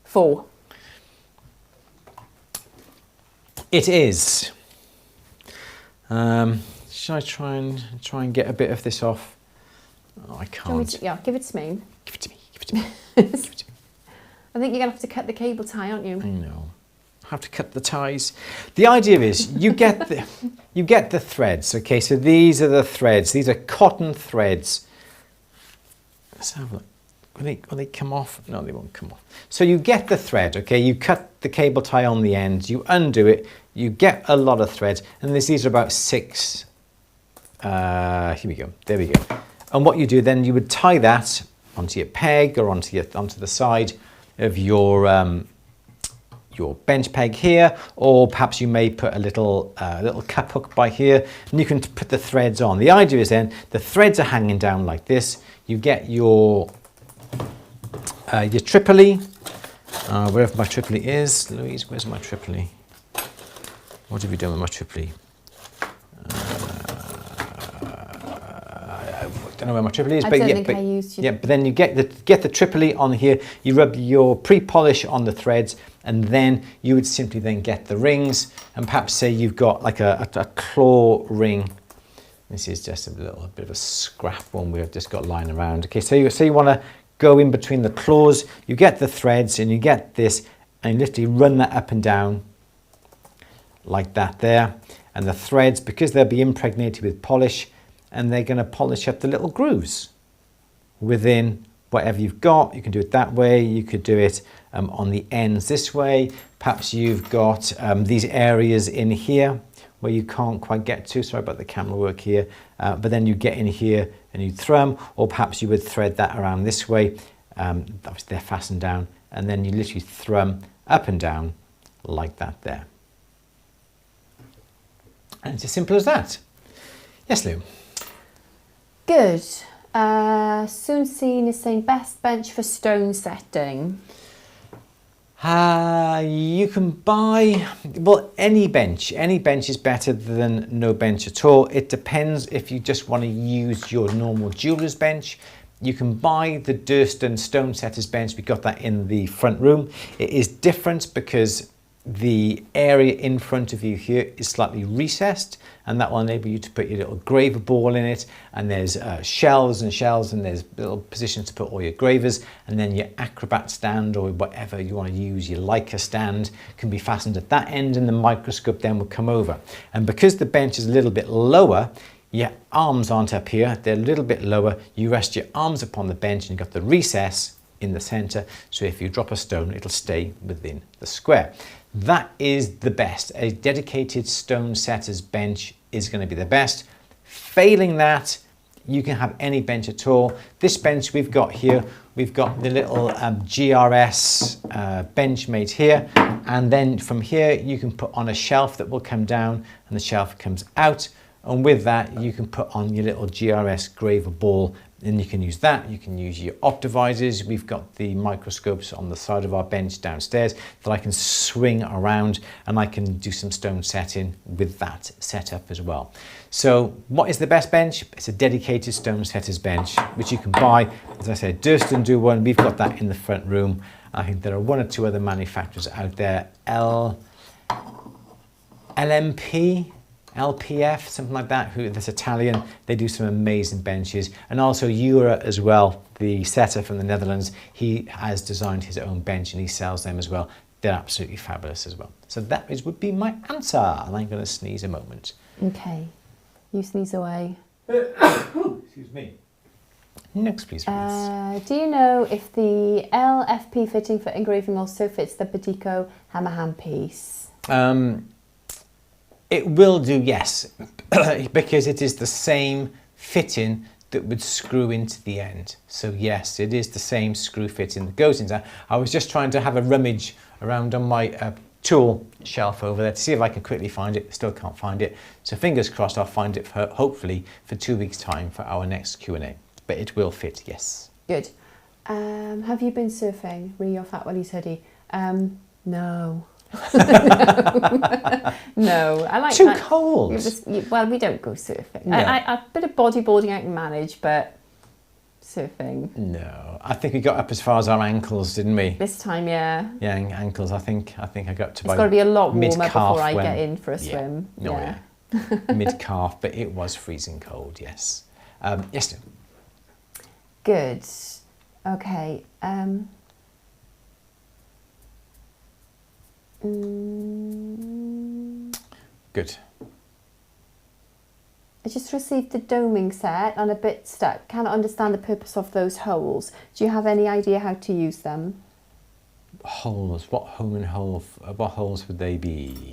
for? It is. Should I try and get a bit of this off? Oh, I can't. Yeah, give it to me. Give it to me. Give it to me. Give it to me. I think you're gonna have to cut the cable tie, aren't you? I know. I have to cut the ties. The idea is you get the threads. Okay, so these are the threads. These are cotton threads. Let's have a look. Will they come off? No, they won't come off. So you get the thread, okay? You cut the cable tie on the end, you undo it, you get a lot of threads, and these are about 6. Here we go. There we go. And what you do then, you would tie that onto your peg or onto the side of your bench peg here, or perhaps you may put a little cup hook by here, and you can put the threads on. The idea is then the threads are hanging down like this. You get your Tripoli, wherever my Tripoli is. Louise, where's my Tripoli? What have you done with my Tripoli? I don't know where my Tripoli is, but then you get the Tripoli on here. You rub your pre-polish on the threads, and then you would simply then get the rings, and perhaps say you've got like a claw ring. This is just a little bit of a scrap one we've just got lying around. Okay, so you want to go in between the claws, you get the threads, and you get this, and you literally run that up and down like that there. And the threads, because they'll be impregnated with polish, and they're going to polish up the little grooves within whatever you've got. You can do it that way. You could do it on the ends this way. Perhaps you've got these areas in here where you can't quite get to. Sorry about the camera work here. But then you get in here and you thrum, or perhaps you would thread that around this way. Obviously they're fastened down, and then you literally thrum up and down like that there. And it's as simple as that. Yes, Lou? Good. Soon Seen is saying best bench for stone setting. You can buy, well, any bench. Any bench is better than no bench at all. It depends if you just want to use your normal jeweller's bench. You can buy the Durston Stone Setters bench. We got that in the front room. It is different because the area in front of you here is slightly recessed, and that will enable you to put your little graver ball in it, and there's shelves and shelves, and there's little positions to put all your gravers, and then your acrobat stand or whatever you want to use, your Leica stand, can be fastened at that end, and the microscope then will come over. And because the bench is a little bit lower, your arms aren't up here, they're a little bit lower. You rest your arms upon the bench, and you've got the recess in the center, so if you drop a stone, it'll stay within the square. That is the best. A dedicated stone setter's bench is going to be the best. Failing that, you can have any bench at all. This bench we've got here, we've got the little GRS bench made here, and then from here you can put on a shelf that will come down, and the shelf comes out, and with that you can put on your little GRS graver ball, and you can use that. You can use your optivisors. We've got the microscopes on the side of our bench downstairs that I can swing around, and I can do some stone setting with that setup as well. So what is the best bench? It's a dedicated stone setter's bench, which you can buy. As I said, Durston do one. We've got that in the front room. I think there are 1 or 2 other manufacturers out there. LMP, LPF, something like that, that's Italian. They do some amazing benches. And also Jura as well, the setter from the Netherlands, he has designed his own bench and he sells them as well. They're absolutely fabulous as well. So that would be my answer. And I'm going to sneeze a moment. Okay, you sneeze away. Excuse me. Next, please. Do you know if the LFP fitting for engraving also fits the Batico hammer hand piece? It will do, yes, because it is the same fitting that would screw into the end. So yes, it is the same screw fitting that goes into that. I was just trying to have a rummage around on my tool shelf over there to see if I can quickly find it. Still can't find it. So fingers crossed I'll find it for, hopefully for 2 weeks' time for our next Q&A. But it will fit, yes. Good. Have you been surfing? Re your Fat Willie's hoodie? No. No, I like too that. cold. Well, we don't go surfing. No. A bit of bodyboarding I can manage, but surfing. No, I think we got up as far as our ankles, didn't we? This time, yeah. Yeah, ankles. I think I got to. It's got to be a lot warmer mid-calf before I get in for a yeah. swim. No, yeah. Mid calf, but it was freezing cold. Yes. Yes. No. Good. Okay. Good. I just received the doming set and a bit stuck. Cannot understand the purpose of those holes. Do you have any idea how to use them? Holes. What home and hole? What holes would they be?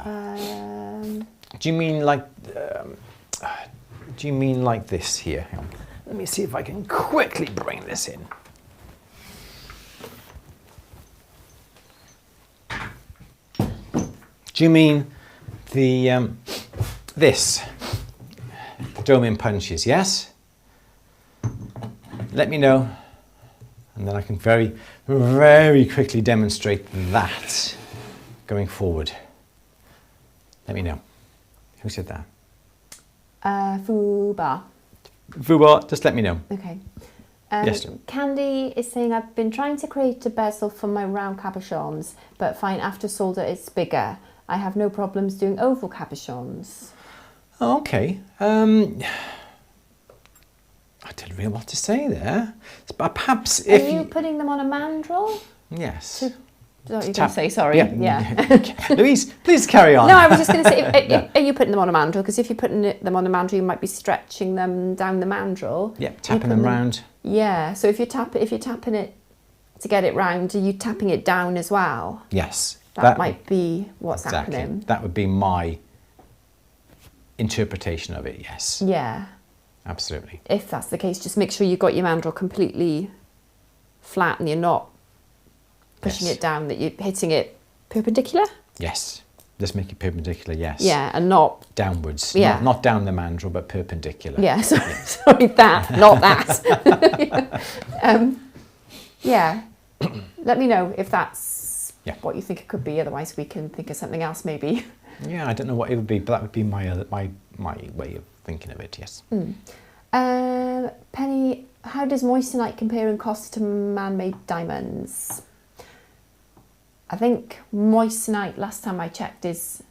Do you mean like? Do you mean like this here? Hang on. Let me see if I can quickly bring this in. Do you mean the this? Doming punches, yes? Let me know, and then I can very, very quickly demonstrate that going forward. Let me know. Who said that? Fuba. Fuba, just let me know. Okay. Yes, sir. Candy is saying, I've been trying to create a bezel for my round cabochons, but find after solder it's bigger. I have no problems doing oval cabochons. Oh, okay. I didn't really know what to say there. But perhaps if Are you putting them on a mandrel? Yes. Is that what you're going to say? Sorry. Yeah. Louise, please carry on. No, I was just going to say, are you putting them on a mandrel? Because if you're putting them on a mandrel, you might be stretching them down the mandrel. Yeah, tapping them round. Yeah. So if you're tapping it to get it round, are you tapping it down as well? Yes. That might be what's exactly happening. That would be my interpretation of it, yes. Yeah. Absolutely. If that's the case, just make sure you've got your mandrel completely flat and you're not pushing it down, that you're hitting it perpendicular? Yes. Just make it perpendicular, yes. Yeah, and not... downwards. Yeah. Not down the mandrel, but perpendicular. Yeah, sorry, that, not that. Yeah. Let me know if that's what you think it could be, otherwise we can think of something else maybe. Yeah, I don't know what it would be, but that would be my way of thinking of it, yes. Penny, how does moissanite compare in cost to man-made diamonds? I think moissanite, last time I checked, is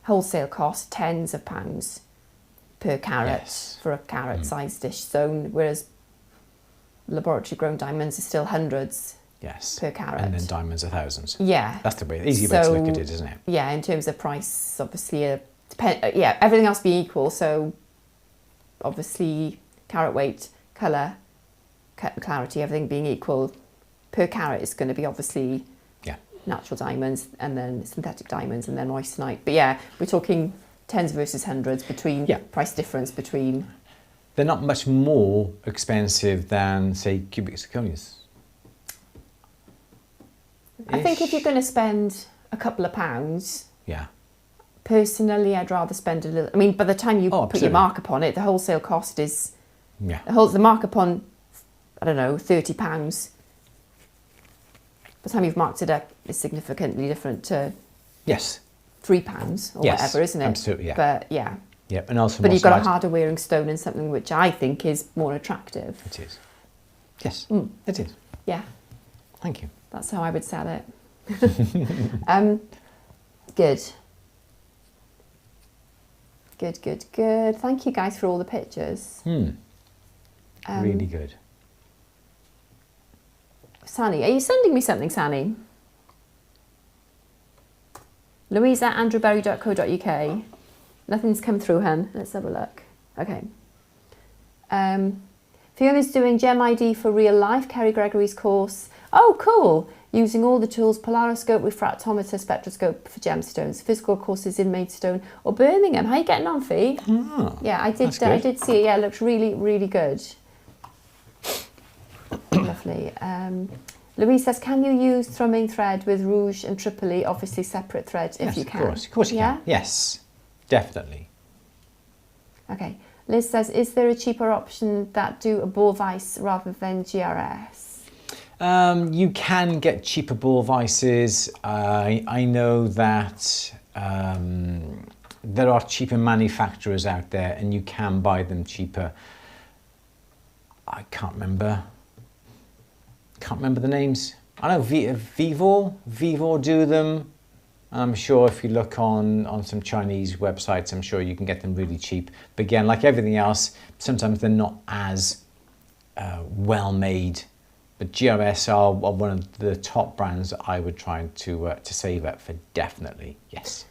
wholesale cost, tens of pounds per carat for a carat-sized dish stone, whereas laboratory-grown diamonds are still hundreds. Yes. Per carat. And then diamonds are thousands. Yeah. That's the way, easy way to look at it, isn't it? Yeah, in terms of price, obviously, everything else being equal, so obviously carat weight, colour, clarity, everything being equal, per carat is going to be obviously natural diamonds and then synthetic diamonds and then moissanite. But yeah, we're talking tens versus hundreds between price difference between... They're not much more expensive than, say, cubic zirconias. I think if you're going to spend a couple of pounds, personally, I'd rather spend a little. I mean, by the time you put your markup on it, the wholesale cost is the markup on, I don't know, £30. By the time you've marked it up, it's significantly different to £3 or whatever, isn't it? Absolutely, yeah. But yeah. Yeah, and also. But you've got a harder wearing stone and something which I think is more attractive. It is. Yes, it is. Yeah. Thank you. That's how I would sell it. Good. Good. Thank you guys for all the pictures. Really good. Sani, are you sending me something, Sani? Louise at andrewberry.co.uk. Nothing's come through, hun. Let's have a look. Okay. Fiona's doing Gem ID for real life, Kerry Gregory's course. Oh, cool. Using all the tools, polariscope, refractometer, spectroscope for gemstones. Physical courses in Maidstone or Birmingham. How are you getting on, Fee? Yeah, I did see it. Yeah, it looks really, really good. Lovely. Louise says, can you use thrumming thread with rouge and Tripoli, obviously separate thread if Yes, you of can? course you Yeah? can. Yes, definitely. Okay. Liz says, is there a cheaper option that do a ball vise rather than GRS? You can get cheaper ball vices. I know that there are cheaper manufacturers out there and you can buy them cheaper. I can't remember the names. I know Vivor do them. I'm sure if you look on some Chinese websites, I'm sure you can get them really cheap. But again, like everything else, sometimes they're not as well made. But GRS are one of the top brands that I would try to save up for, definitely. Yes.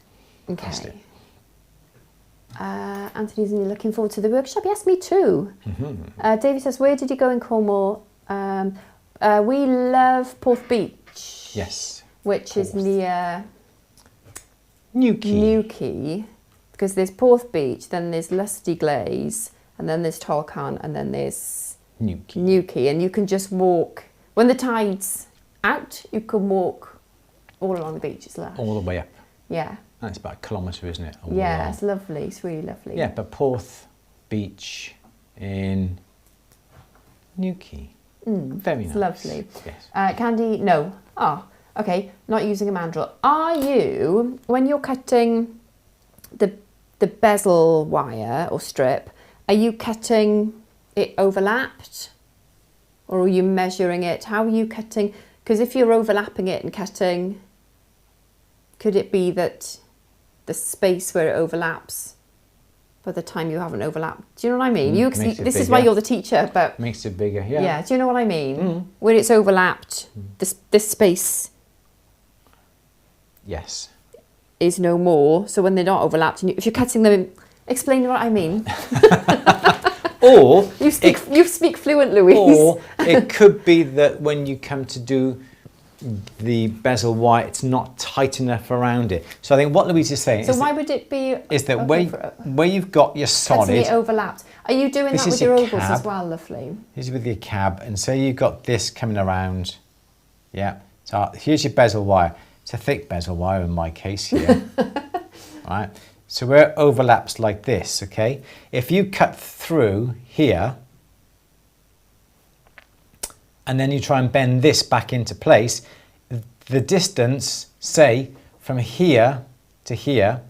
Okay. Anthony's looking forward to the workshop. Yes, me too. David says, where did you go in Cornwall? We love Porth Beach. Yes. Which is near Newquay. Because there's Porth Beach, then there's Lusty Glaze, and then there's Tolcan, and then there's Newquay. And you can just walk, when the tide's out, you can walk all along the beach. It's lush. All the way up. Yeah. That's about a kilometre, isn't it? Yeah, it's lovely. It's really lovely. Yeah, but Porth Beach in Newquay. Very nice. It's lovely. Yes. Candy, no. Oh, okay. Not using a mandrel. Are you, when you're cutting the bezel wire or strip, are you cutting it overlapped? Or are you measuring it? How are you cutting? Because if you're overlapping it and cutting, could it be that the space where it overlaps by the time you haven't overlapped? Do you know what I mean? This is why you're the teacher, but makes it bigger. Yeah. Yeah. Do you know what I mean? Where it's overlapped, this space. Yes. Is no more. So when they're not overlapped, and if you're cutting them, explain what I mean. Or you speak fluent, Louise. Or it could be that when you come to do the bezel wire, it's not tight enough around it. So I think what Louise is saying why would it be? Is that where you've got your solid, cutting it overlapped. Are you doing that with your ovals as well, lovely? This is with your cab, and say you've got this coming around. Yeah. So here's your bezel wire. It's a thick bezel wire in my case here. Right. So where it overlaps like this, okay? If you cut through here, and then you try and bend this back into place, the distance, say, from here to here,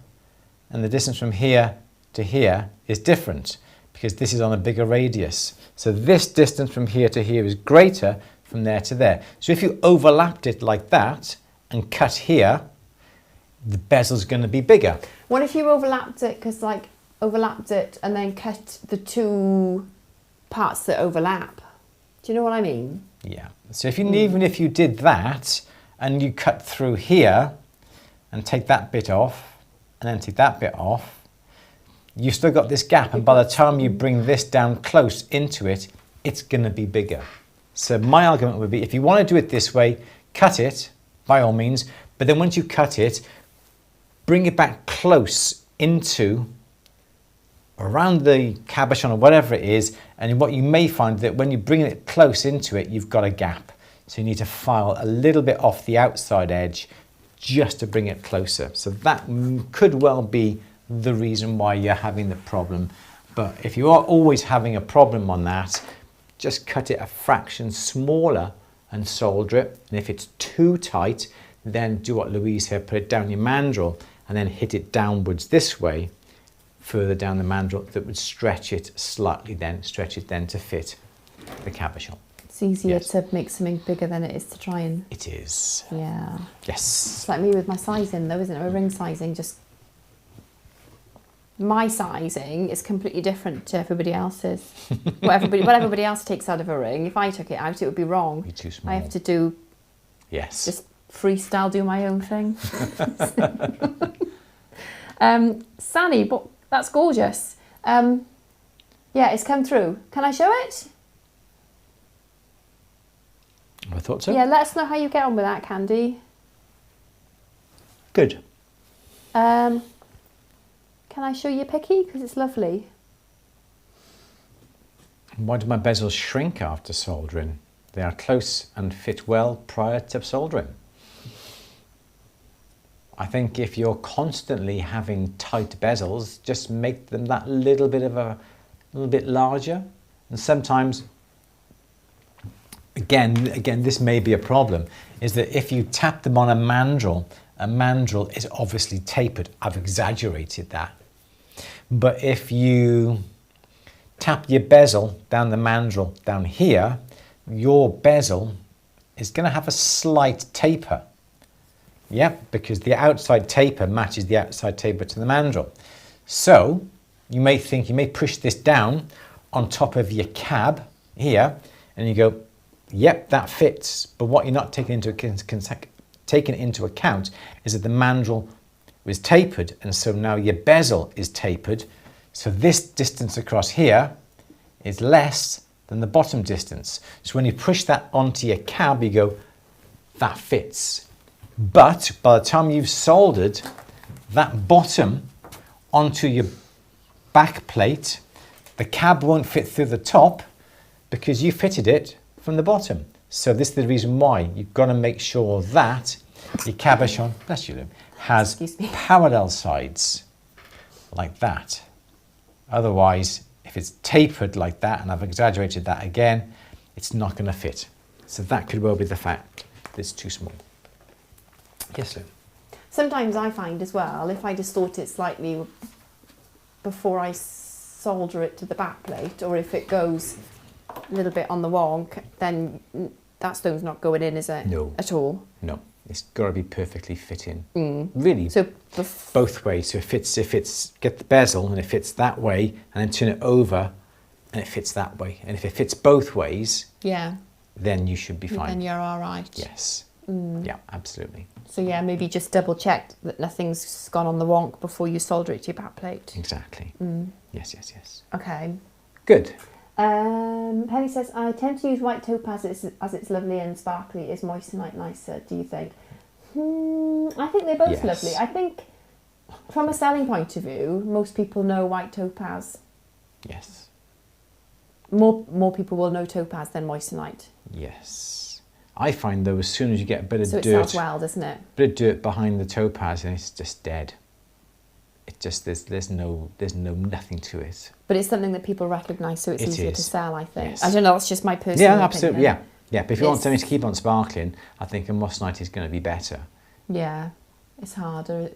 and the distance from here to here is different, because this is on a bigger radius. So this distance from here to here is greater from there to there. So if you overlapped it like that and cut here, the bezel's going to be bigger. What if you overlapped it, overlapped it and then cut the two parts that overlap? Do you know what I mean? Yeah. So if even if you did that and you cut through here and take that bit off and then take that bit off, you still got this gap, and by the time you bring this down close into it, it's going to be bigger. So my argument would be, if you want to do it this way, cut it by all means, but then once you cut it, bring it back close into around the cabochon or whatever it is, and what you may find that when you bring it close into it, you've got a gap. So you need to file a little bit off the outside edge just to bring it closer. So that could well be the reason why you're having the problem. But if you are always having a problem on that, just cut it a fraction smaller and solder it. And if it's too tight, then do what Louise said, put it down your mandrel and then hit it downwards this way, further down the mandrel, that would stretch it slightly then, to fit the cabochon. It's easier to make something bigger than it is to try and... It is. Yeah. Yes. It's like me with my sizing though, isn't it? My ring sizing, just... My sizing is completely different to everybody else's. what everybody else takes out of a ring, if I took it out, it would be wrong. Be too small. I have to do... Yes. Just freestyle, do my own thing. Sally, but that's gorgeous. Yeah, it's come through. Can I show it? I thought so. Yeah, let us know how you get on with that, Candy. Good. Can I show you Picky? Because it's lovely. Why do my bezels shrink after soldering? They are close and fit well prior to soldering. I think if you're constantly having tight bezels, just make them that little bit larger. And sometimes, again, this may be a problem, is that if you tap them on a mandrel is obviously tapered. I've exaggerated that. But if you tap your bezel down the mandrel down here, your bezel is going to have a slight taper. Yeah, because the outside taper matches the outside taper to the mandrel. So you may think, you may push this down on top of your cab here, and you go, yep, that fits. But what you're not taking into account is that the mandrel was tapered, and so now your bezel is tapered. So this distance across here is less than the bottom distance. So when you push that onto your cab, you go, that fits. But by the time you've soldered that bottom onto your back plate, the cab won't fit through the top because you fitted it from the bottom. So this is the reason why you've got to make sure that your cabochon, bless you, has parallel sides like that. Otherwise, if it's tapered like that, and I've exaggerated that again, it's not going to fit. So that could well be the fact that it's too small. Yes, Lou? Sometimes I find as well, if I distort it slightly before I solder it to the back plate, or if it goes a little bit on the wonk, then that stone's not going in, is it? No. At all? No. It's got to be perfectly fitting. Really, so both ways. So if it's get the bezel and it fits that way, and then turn it over and it fits that way. And if it fits both ways, yeah, then you should be fine. Then you're all right. Yes. Yeah, absolutely. So yeah, maybe just double check that nothing's gone on the wonk before you solder it to your back plate. Exactly. Yes. Okay. Good. Penny says, I tend to use white topaz as it's lovely and sparkly. Is moissanite nicer, do you think? I think they're both lovely. I think from a selling point of view, most people know white topaz. Yes. More people will know topaz than moissanite. Yes. I find though, as soon as you get a bit of dirt, it sells well, doesn't it? Bit of dirt behind the topaz, and it's just dead. It just there's nothing to it. But it's something that people recognise, so it's easier to sell, I think. Yes. I don't know, that's just my personal opinion. Absolutely, yeah. But if you want something to keep on sparkling, I think a moissanite is going to be better. Yeah, it's harder.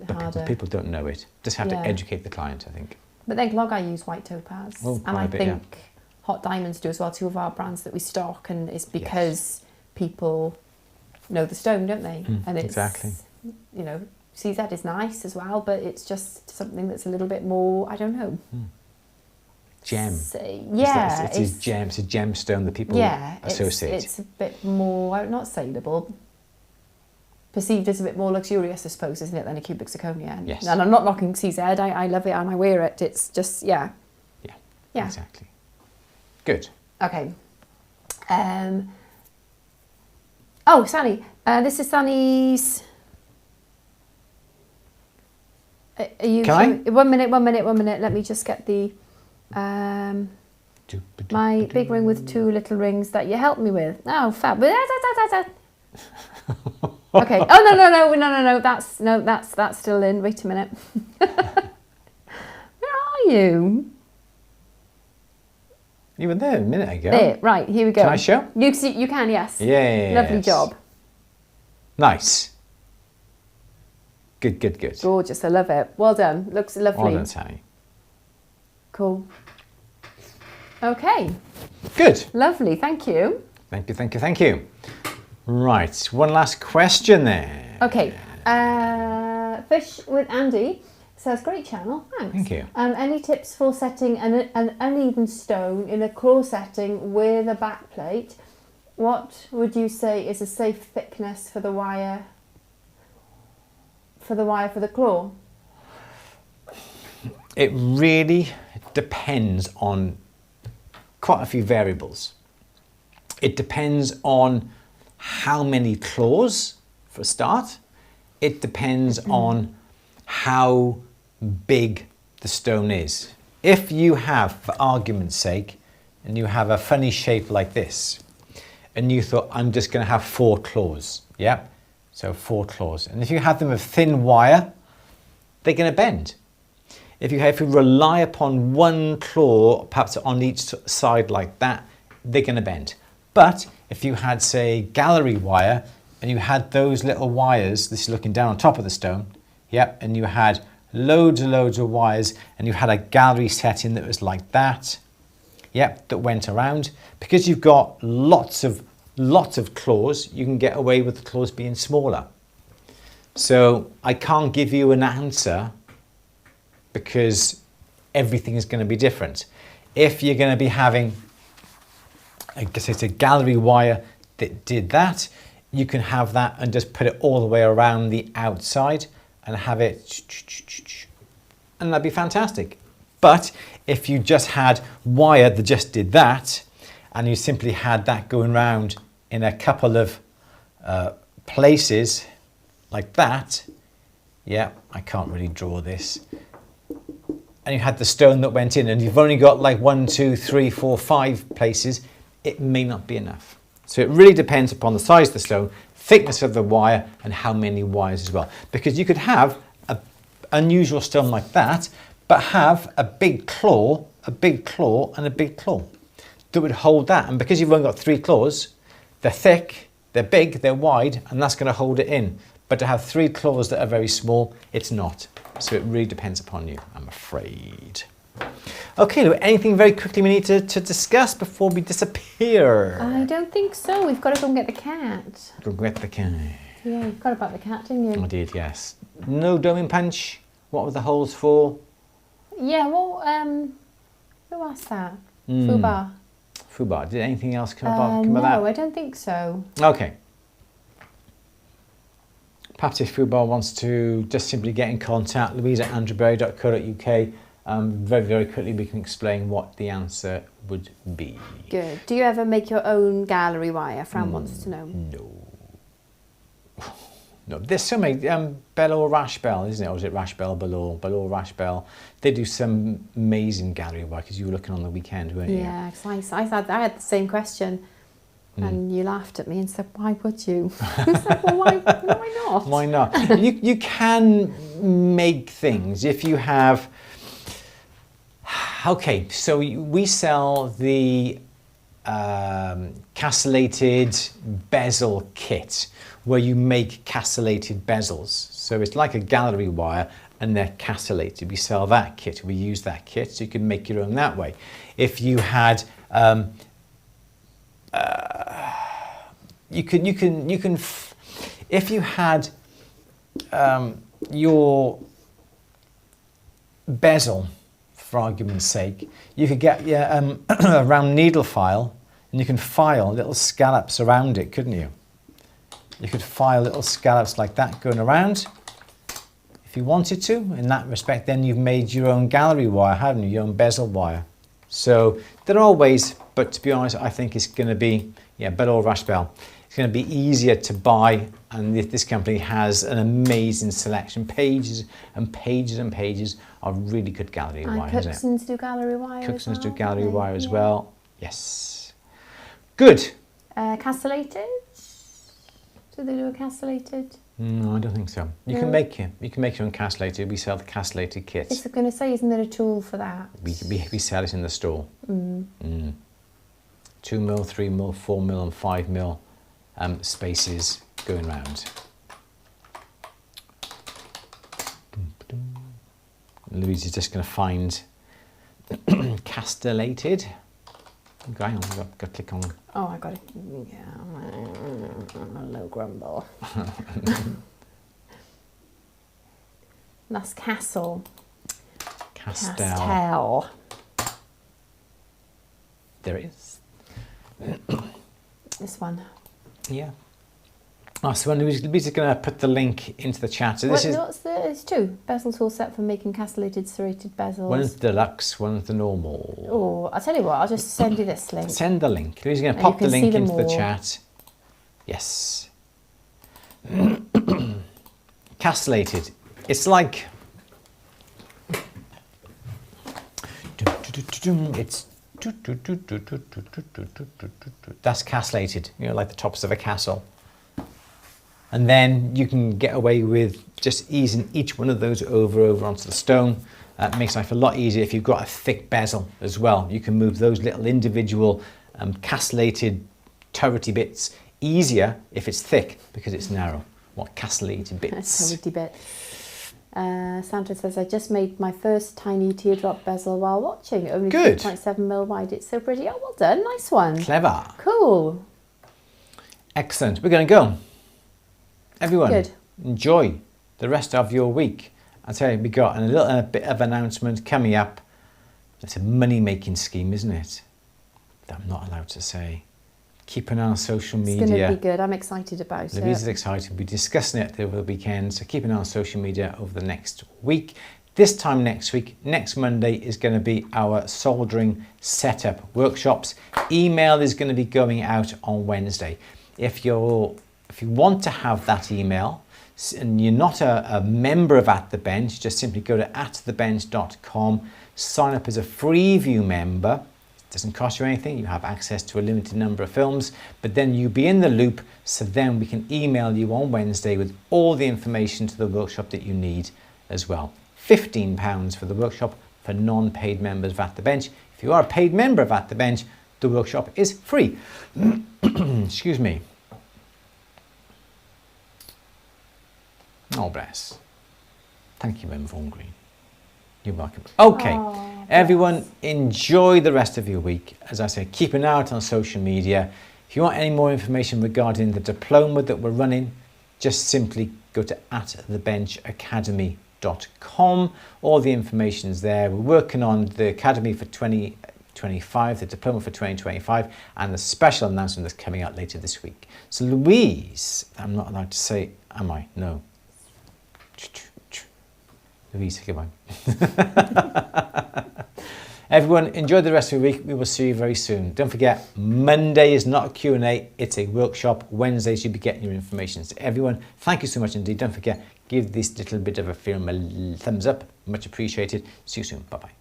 People don't know it. Just have to educate the client, I think. But then Gloggai use white topaz, and I think Hot Diamonds do as well. 2 of our brands that we stock, and it's because people know the stone, don't they? And it's exactly. You know, CZ is nice as well, but it's just something that's a little bit more, I don't know. Gem. It's a gemstone that people associate. It's a bit more, not saleable, perceived as a bit more luxurious, I suppose, isn't it, than a cubic zirconia? Yes. And I'm not knocking CZ, I love it and I wear it. It's just, yeah. Exactly. Good. Okay. Oh, Sally, this is Sunny's... Can I? 1 minute. Let me just get the... my big ring with 2 little rings that you helped me with. Oh, fab. Okay. Oh, no. That's still in. Wait a minute. Where are you? You were there a minute ago. There, right, here we go. Can I show? You can, yes. Yeah. Lovely job. Nice. Good. Gorgeous, I love it. Well done. Looks lovely. Well done, Sally. Cool. Okay. Good. Lovely, thank you. Thank you. Right, one last question there. Okay. Fish with Andy says, great channel, thanks. Thank you. Any tips for setting an uneven stone in a claw setting with a back plate? What would you say is a safe thickness for the wire for the claw? It really depends on quite a few variables. It depends on how many claws for a start. It depends on how big the stone is. If you have, for argument's sake, and you have a funny shape like this, and you thought, I'm just going to have 4 claws. Yeah, so 4 claws. And if you have them of thin wire, they're going to bend. If you rely upon 1 claw, perhaps on each side like that, they're going to bend. But if you had, say, gallery wire, and you had those little wires, this is looking down on top of the stone, yep, and you had loads and loads of wires, and you had a gallery setting that was like that, yep, that went around. Because you've got lots of claws, you can get away with the claws being smaller. So I can't give you an answer because everything is going to be different. If you're going to be having, I guess it's a gallery wire that did that, you can have that and just put it all the way around the outside and have it, and that'd be fantastic. But if you just had wire that just did that, and you simply had that going around in a couple of places like that, yeah, I can't really draw this, and you had the stone that went in, and you've only got like 1, 2, 3, 4, 5 places, it may not be enough. So it really depends upon the size of the stone, thickness of the wire, and how many wires as well. Because you could have an unusual stone like that, but have a big claw, and a big claw that would hold that. And because you've only got 3 claws, they're thick, they're big, they're wide, and that's going to hold it in. But to have 3 claws that are very small, it's not. So it really depends upon you, I'm afraid. Okay, Lou, anything very quickly we need to discuss before we disappear? I don't think so. We've got to go and get the cat. Go get the cat. Yeah, you forgot about the cat, didn't you? I did, yes. No doming punch. What were the holes for? Yeah, well, who asked that? Fubar. Fubar. Did anything else come about No, that? I don't think so. Okay. Perhaps if Fubar wants to just simply get in contact, louise@andrewberry.co.uk. Very, very quickly we can explain what the answer would be. Good. Do you ever make your own gallery wire? Fran wants to know. No. No, there's so many, Bell or Rash Bell, isn't it? Or is it Rash Bell, Bell or Rash Bell? They do some amazing gallery work, because you were looking on the weekend, weren't you? Yeah, because I had the same question, and you laughed at me and said, why would you? I said, well, why not? Why not? You can make things if you have... Okay, so we sell the castellated bezel kit, where you make castellated bezels. So it's like a gallery wire, and they're castellated. We sell that kit. We use that kit, so you can make your own that way. If you had, if you had your bezel, for argument's sake, you could get a round needle file, and you can file little scallops around it, couldn't you? You could file little scallops like that going around, if you wanted to. In that respect, then you've made your own gallery wire, haven't you? Your own bezel wire. So there are ways, but to be honest, I think it's going to be, Bell or Rash Bell. It's going to be easier to buy, and this company has an amazing selection, pages and pages and pages of really good gallery wire. Cooksons do gallery wire. Cooksons do gallery wire as well. Yes. Good. Castellated? Do they do a castellated? No, I don't think so. You can make your own castellated. We sell the castellated kits. I was going to say, isn't there a tool for that? We sell it in the store. 2 mil, 3 mil, 4 mil, and 5 mil spaces going round. Louise is just going to find castellated. Okay, I've got to click on. Oh, I got it. Yeah, no grumble. That's Castle. Castel. There it is. This one. Yeah. Oh, so Louise is going to put the link into the chat. So it's 2 bezel tool set for making castellated serrated bezels. One's deluxe, one's the normal. Oh, I'll tell you what, I'll just send you this link. Send the link. Louise is going to pop the link into the chat. Yes. Castellated. It's like... It's That's castellated, you know, like the tops of a castle. And then you can get away with just easing each one of those over onto the stone. That makes life a lot easier if you've got a thick bezel as well. You can move those little individual castellated turrety bits easier if it's thick because it's narrow. What castellated bits? Turrety bits. Sandra says, I just made my first tiny teardrop bezel while watching. Only 3.7mm wide. It's so pretty. Oh, well done. Nice one. Clever. Cool. Excellent. We're going to go. Everyone, Good. Enjoy the rest of your week. I'll tell you, we got a bit of announcement coming up. It's a money-making scheme, isn't it? That I'm not allowed to say. Keep an eye on social media. It's going to be good. I'm excited about it. Louise is excited. We'll be discussing it over the weekend, so keep an eye on social media over the next week. This time next week, next Monday, is going to be our soldering setup workshops. Email is going to be going out on Wednesday. If you want to have that email and you're not a member of At The Bench, just simply go to atthebench.com, sign up as a Freeview member. It doesn't cost you anything. You have access to a limited number of films, but then you'll be in the loop, so then we can email you on Wednesday with all the information to the workshop that you need as well. £15 for the workshop for non-paid members of At The Bench. If you are a paid member of At The Bench, the workshop is free. Excuse me. Oh, bless. Thank you, Vaughan Green. You're welcome. Okay, everyone, enjoy the rest of your week. As I say, keep an eye out on social media. If you want any more information regarding the diploma that we're running, just simply go to atthebenchacademy.com. All the information's there. We're working on the academy for 2025, the diploma for 2025, and the special announcement that's coming out later this week. So Louise, I'm not allowed to say, am I? No. Louise, goodbye. Everyone, enjoy the rest of your week. We will see you very soon. Don't forget, Monday is not a Q&A, it's a workshop. Wednesdays, you'll be getting your information. So everyone, thank you so much indeed. Don't forget, give this little bit of a film a thumbs up. Much appreciated. See you soon. Bye-bye.